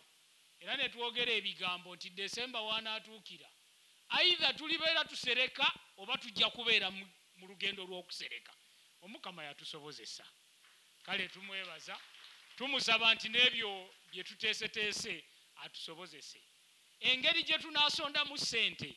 era ne twogera ebigambo nti Desemba wanaatuukira aidha tulibeera tusereka oba tujja kubeera mu lugendo lw'okusereka. Omukama yatusobozesa. Kale tumwebaza, tumusaba nti n'ebyo bye tuteeseteese atusobozese. Engeri gye tunaasondamu ssente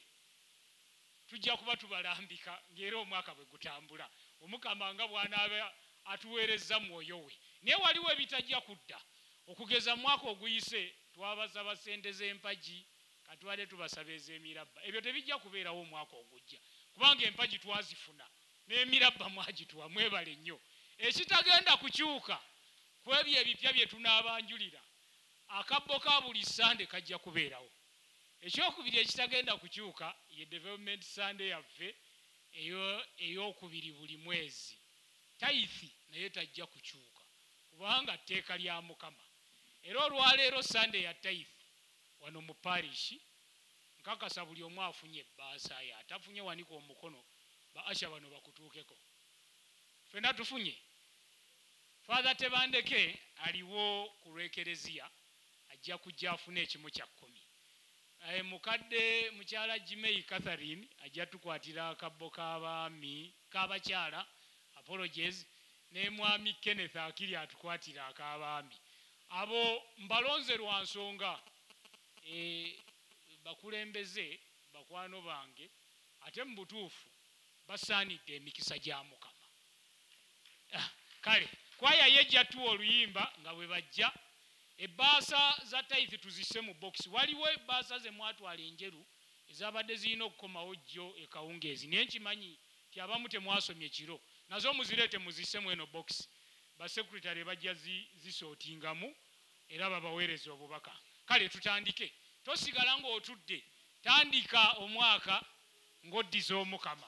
tujja kuba tubalambika ng'era omwaka bwe gutambula. Omukama nga bw'anaaba atuweerezza mwoyo we. Naye waliwo ebitajja kudda. Okugeza mwaka oguyise twabasaba ssente z'empagi, katwale tubasaba ez'emirabba. Ebyo tebijja kubeerawo omwaka ogujja, kubanga empagi twazifuna n'emirabba mwagituwa. Mwebale nnyo. Ekitagenda kukyuka ku ebyo ebipya bye tunaabanjulira, akabbo ka buli Sande kajja kubeerawo. Ekyokubiri ekitagenda kukyuka ye Development Sunday yaffe ey'okubiri buli mwezi. Tithe naye tajja kukyuka kubanga tteeka lya Mukama. Era olwaleero Sunday ya tithe wano mu parish, nkakasa buli omu afunye ebbaasa ye. Atafunye wanika omukono ba asha bano bakutuukeko. Ffenna tufunye. Father Tebandeke aliwo ku lw'ekereziya, ajja kujja afune ekimu kya 10. Mukadde mukyala Jimei Catherine ajja tukwatira akabbo k'abaami k'abakyala, apologies, ne mwami Kenneth akiri atukwatira ak'abaami. Abo mbalonze lwa nsonga bakulembeze bakwano bange, ate mu butuufu basaanidde emikisa gya Mukama. Kale kwaya yejja tuwa oluyimba nga bwe bajja. Ebbaasa za tithe tuzisse mu box. Waliwo ebbaasa ze mwatwala enjeru ezabadde zirina okukomawo jjo ekawungeezi, naye nkimanyi ti abamu temwasomye kiro, nazo muzireete muzisse mu eno box. Basekretary bajja zisootingamu era babaweereza obubaka. Kale tutandike. Tosigala ng'otudde, tandika omwaka ng'oddiza Omukama.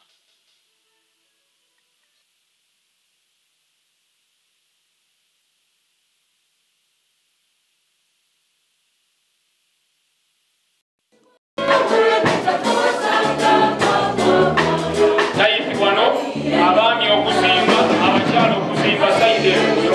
Tithe wano abaami okuzimba, abakyala okuzimba sayidi eno.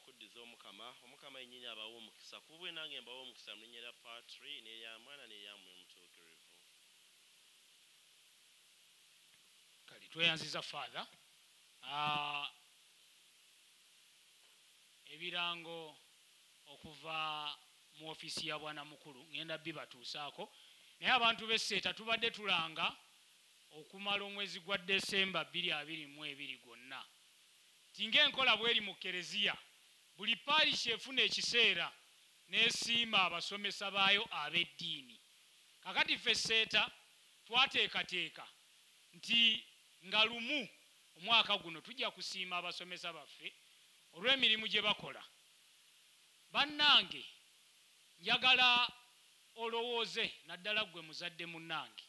nkuddiza omukama yennyini abawa omukisa kubwe nange mbawa omukisa mu linnya lya Patri n'erya Mwana n'erya Mwoyo Omutuukirivu. kale tweyanziza Father. Ebirango okuva mu ofiisi ya bwana mukulu ngenda bibatuusaako, naye abantu b'esseeta tubadde tulanga okumala omwezi gwa Desemba 2022 gwonna tinga enkola bweri mu kereziya buli paalishi efuna ekiseera n'esiima abasomesa baayo ab'eddiini. Kakati ffe esseeta twateekateeka nti nga lumu omwaka guno tujja kusiima abasomesa baffe olw'emirimu gye bakola. Bannange njagala olowooze naddala ggwe muzadde munnange,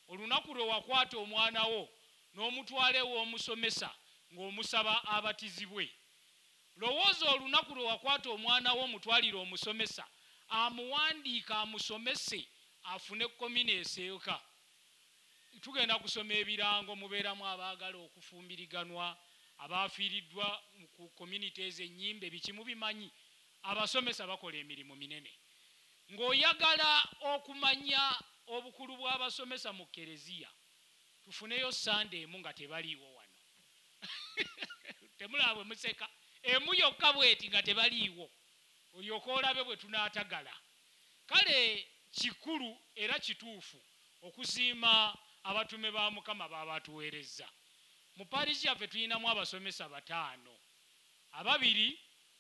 olunaku lwe wakwata omwana wo n'omutwala ew'omusomesa ng'omusaba abatizibwe. Lowooza olunaku lwe wakwata omwana wo omutwalire omusomesa amuwandiika amusomese afune komini eseeka. Tugenda kusoma ebirango, mubeeramu abaagala okufumbiriganwa, abaafiiriddwa ku community ez'ennyimba, biki mubimanyi. Abasomesa bakola emirimu minene. Ng'oyagala okumanya obukulu bw'abasomesa mu kereziya, tufuneyo Sande emu nga tebaliiwo wano. Temulaba bwe museka, emu yokka bweti nga tebaliiwo, olyoka olabe bwe tunaatagala. Kale kikulu era kituufu okusiima abatume ba Mukama baabatuweerezza. Mu paalishi yaffe tulinamu abasomesa 5, 2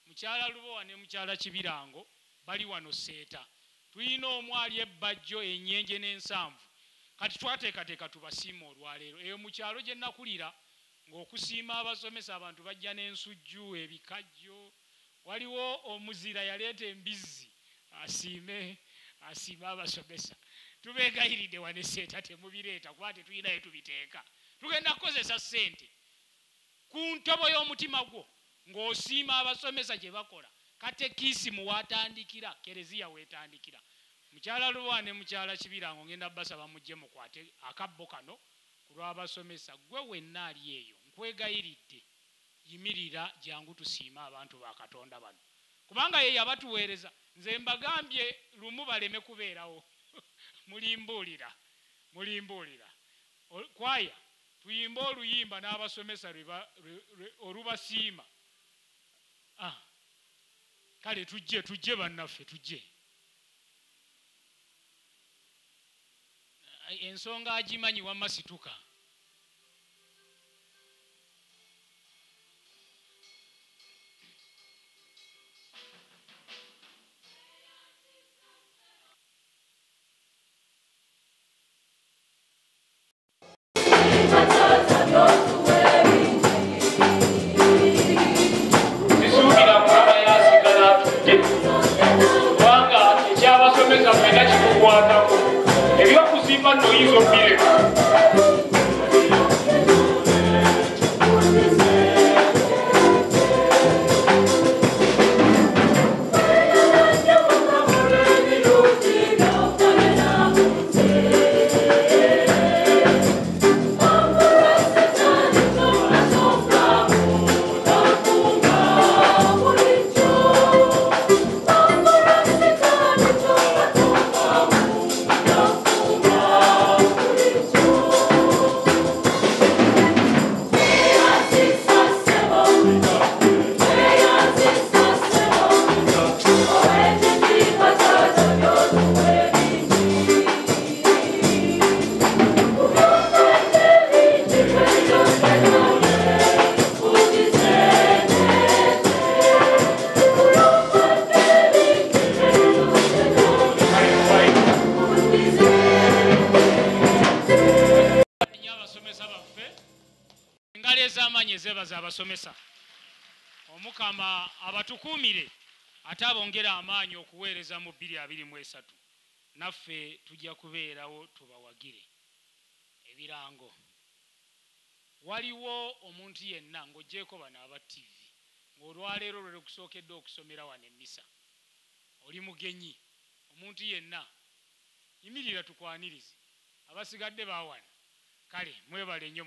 mukyala Lubowa ne mukyala Kibirango bali wano Seeta. Tulina omwali Ebbajjo, Enyenje n'Ensanvu. Kati twateekateeka tubasiima olwaleero. Eyo mu kyalo gye nakulira ng'okusiima abasomesa abantu bajja n'ensujju, ebikajjo. Waliwo omuzira yaleeta embizzi asiime abasomesa. Tubeegayiridde wano Seeta temubireeta kuba tetulinayo tubiteeka. Tugenda kukozesa ssente ku ntobo y'omutima gwo ng'osiima abasomesa gye bakola. Katekisimu watandikira, kereziya weetandikira. Mukyala Lubowa ne mukyala Kibirango ngenda basaba mujje mukwate akabbo kano ku lw'abasomesa. Gwe wenna ali eyo nkwegayiridde, yimirira jangu tusiima abantu ba Katonda bano kubanga ye yabatuweereza. Nze mbagambye lumu baleme kubeerawo. Mulimbuulira. Kwaya tuyimba oluyimba n'abasomesa olubasiima. Kale tujje bannaffe tujje. Ensonga agimanyi wamma situka. No hizo mire. Abasomesa Omukama abatukuumire ate abongera amaanyi okuweereza mu 2023. Naffe tujja kubeerawo tubawagire. Ebirango waliwo omuntu yenna ng'oggyeko bano aba TV ng'olwaleero lwe kusookedde okusomera wano emmisa oli mugenyi. Omuntu yenna yimirira tukwanirize, abasigadde baawana kale mwebale nnyo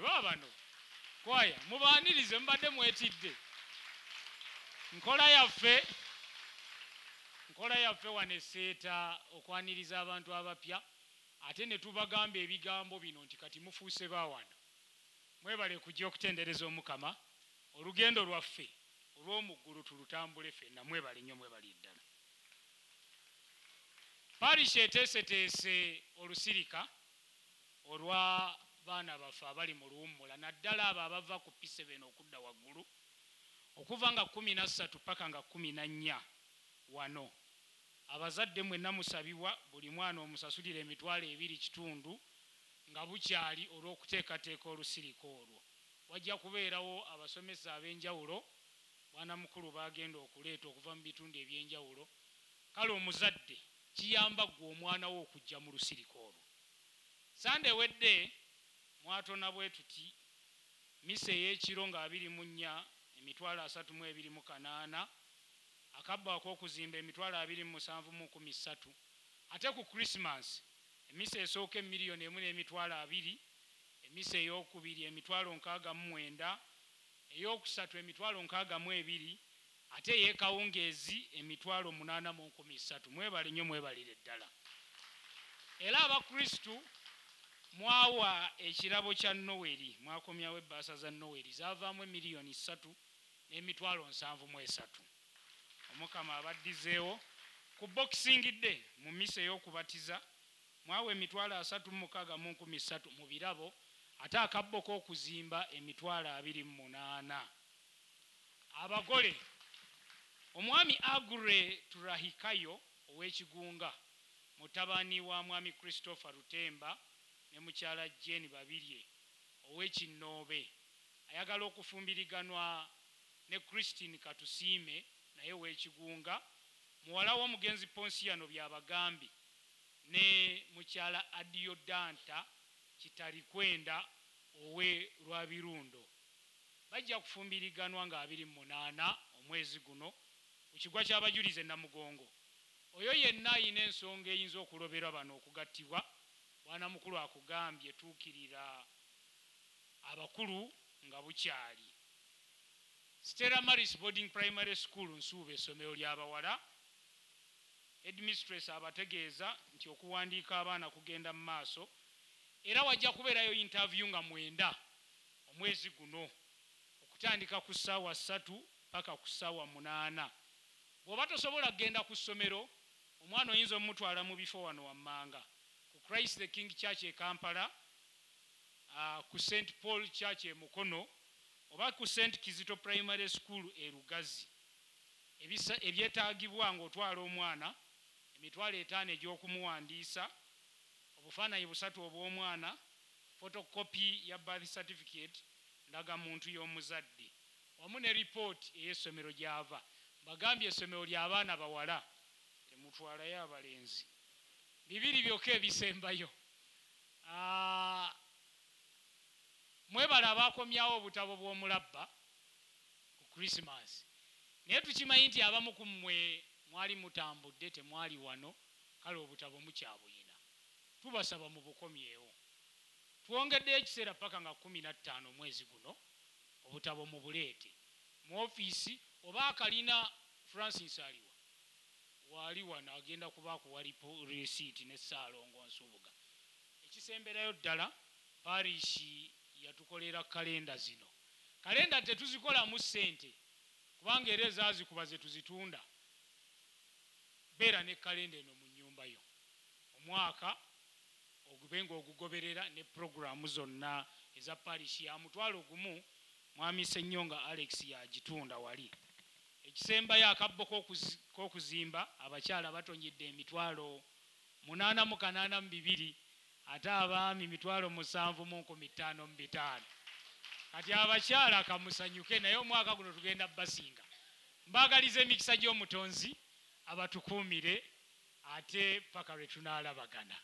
baba bano kwaya mubaanirize, mubadde mwetidde nkola yaffe wano eseeta okwaniriza abantu abapya ate ne tubagamba ebigambo bino nti kati mufuuse baawano mwebale kujja okutendereza omukama olugendo lwaffe olw'omuggulu tulutambule ffenna mwebale nnyo mwebali ddala. parish eteeseteese olusirika olw'abaana baffe abali mu luwummula naddala abo abava ku P7 okudda waggulu okuva nga 13 paka nga 14 wano. Abazadde mwenna musabibwa buli mwana omusasulira $2.5 nga bukyali olw'okuteekateeka olusirika olwo. Wajja kubeerawo abasomesa ab'enjawulo mwana mukulu bagenda okuleeta okuva mu bitundu eby'enjawulo. Kale omuzadde kiyamba gwe omwana wo okujja mu lusirika olwo. Sande wedde mwatona bwe tuti mise ey'ekiro nga 24 $32,800 akabba ak'okuzimba $27,300 ate ku Christmas emisa esooka $1,200,000 emisa ey'okubiri $69,000 ey'okusatu $62,000 ate ey'ekawungeezi $80,300. mwebale nnyo mwebalire ddala. Era abakristu mwawa ekirabo kya Noweri mwakomyawo ebbaasa za Noweri zaavaamu $1,773,000. Omukama abaddizeewo ku Boxing Day mu misa ey'okubatiza mwawe $36,300 mu birabo ate akabbo k'okuzimba $28,000. Abagole omwami Agure Turahikayo ow'ekigunga mutabani wa mwami Christopher Rutemba ne mukyala Jane Babirye ow'ekinoobe ayagala okufumbiriganwa ne Christine Katusiime naye ow'ekigunga muwala w'omugenzi Ponsiano Byabagambi ne mukyala Adiodanta Kitalikwenda owe Lwabirundo bajja kufumbiriganwa nga 28 omwezi guno ku kigwa ky'abajulize Namugongo. Oyo yenna ayina ensonga eyinza okuloberwa bano okugattibwa bwana mukulu akugambye tuukirira abakulu nga bukyali. Stella Maris Boarding Primary School Nsuuba essomero ly'abawala headmistress abategeeza nti okuwandiika abaana kugenda mu maaso era wajja kubeerayo interview nga 9 omwezi guno okutandika ku ssaawa 3 paka ku ssaawa 8. Bw'oba tosobola kugenda ku ssomero omwana oyinza omutwala mu bifo wano wammanga ku Christ the King Church e Kampala, ku St Paul Church e Mukono oba ku St Kizito Primary School e Lugazi. Ebyetaagibwa ng'otwala omwana $5,000 egy'okumuwandiisa, obufaananyi 3 obw'omwana, photocopy ya birth certificate ndagamuntu y'omuzadde wamu ne report ey'essomero gy'ava. Bagambye essomero ly'abaana bawala temutwalayo abalenzi, 2 byokka ebisembayo. Mwebala abaakomyawo obutabo bw'omulabba ku Christmas, naye tukimanyi nti abamu ku mmwe mwali mutambudde temwali wano, kale obutabo mukyabuyina. Tubasaba mu bukomyewo twongeddeyo ekiseera paka nga 15 omwezi guno obutabo mu buleete mu ofiisi oba akalina Francis aliwa wali wano agenda kubaakuwa risiiti ne Ssaalongo Nsubuga. Ekisemberayo ddala parishi yatukolera kalenda zino. Kalenda tetuzikolamu ssente kubanga era ezaazikuba ze tuzitunda. Beera ne kalenda eno mu nnyumba yo omwaka ogubenga ogugoberera ne programu zonna eza parishi ya $1,000 mwami Ssennyonga Alex yagitunda wali. Ekisembayo akabbo k'okuzimba abakyala batonyedde $882 ate abaami $7,555. Kati abakyala kamusanyuke naye omwaka guno tugenda basinga. Mbagaliza emikisa gy'omutonzi abatukuumire ate paka lwe tunaalabagana.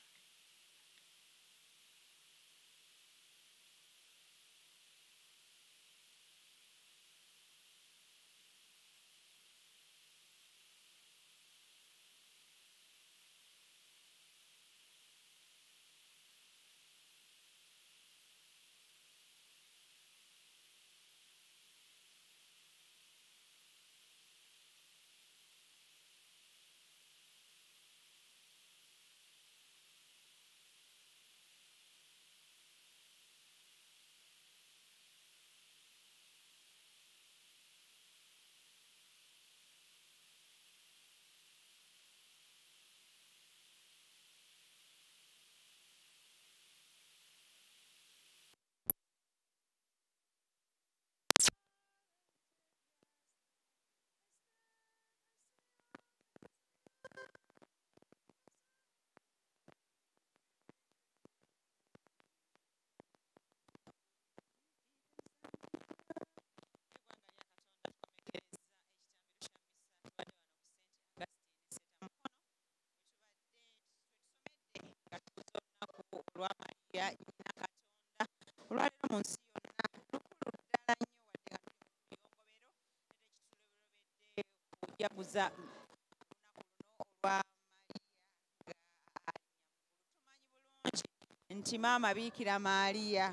Haleluya nnyina Katonda olwaleero mu nsi yonna lukulu ddala nnyo wadde nga tuli mu buyongobero era ekitulobedde kujaguza olunaku luno olwa Mariya nga ali nyammukulu. Tumanyi bulungi nti maama Biikira Maaliya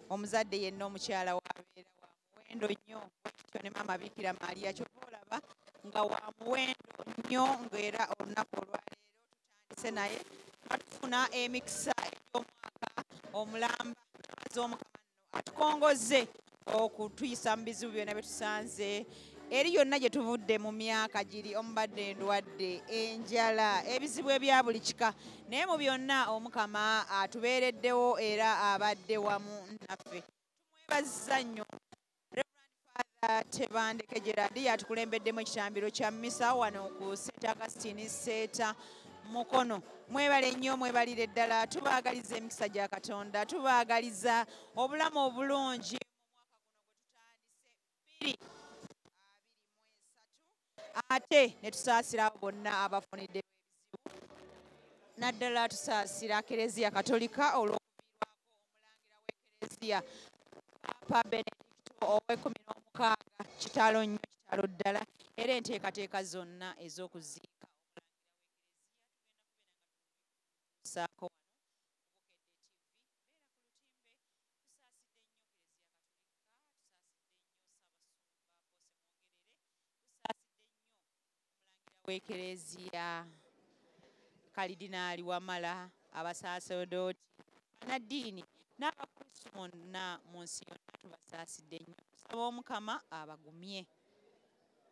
omuzadde yenna omukyala w'abeera wa muwendo nnyo bwekityo ne maama Biikira Maaliya kyova olaba nga wa muwendo nnyo ng'era olunaku olwaleero tutandise naye nga tufuna emikisa egy'omwaka omulamba z'Omukama nno atukongozze okutuyisa mu bizibu byonna bye tusanze eri yonna gye tuvudde mu myaka giri omubadde endwadde enjala ebizibu ebya buli kika naye mu byonna Omukama atubeereddewo era abadde wamu naffe tumwebaza nnyo. Tebandeke Gerard yatukulembeddemu ekitambiro kya mmisa wano ku St. Augustine Seeta Mukono. Mwebale nnyo mwebalire ddala tubaagaliza emikisa gya Katonda tubaagaliza obulamu obulungi mu mwaka guno gwe tutandise 2023 ate ne tusaasira bonna abafunidde ebizibu naddala tusaasira Kereziya Katolika olw'okuviirwako omulangira w'Ekereziya Papa Benedicto ow'e16 kitalo nnyo kitalo ddala era enteekateeka zonna ez'okuziika omulangira w'Ekereziya tugenda kubeera nga tusaako wano Bukedde TV beera ku lutimbe tusaasidde nnyo Kereziya Katolika tusaasidde nnyo omulangira w'Ekereziya Kalidinaali Wamala abasaaserodooti banaddiini n'abakristu bonna mu nsi yonna tubasaasidde nnyo tusaba Omukama abagumye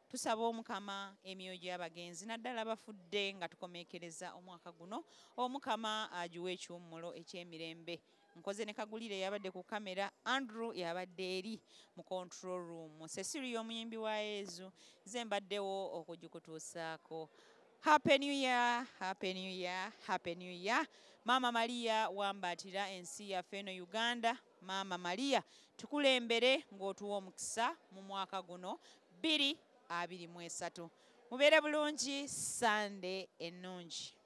tusaba Omukama emyoyo gy'abagenzi naddala bafudde nga tukomeekereza omwaka guno Omukama agiwa ekiwummulo eky'emirembe. Nkoze ne Kagulire yabadde ku kamera, Andrew yabadde eri mu control room, Cecilia omuyimbi wa Yezu nze mbaddewo okugikutuusaako. Happy New Year, Happy New Year, Happy New Year. Maama Maria wambaatira ensi yaffe eno Uganda. Maama Maria tukulembere ng'otuwa omukisa mu mwaka guno 2023. Mubeere bulungi, Sunday ennungi.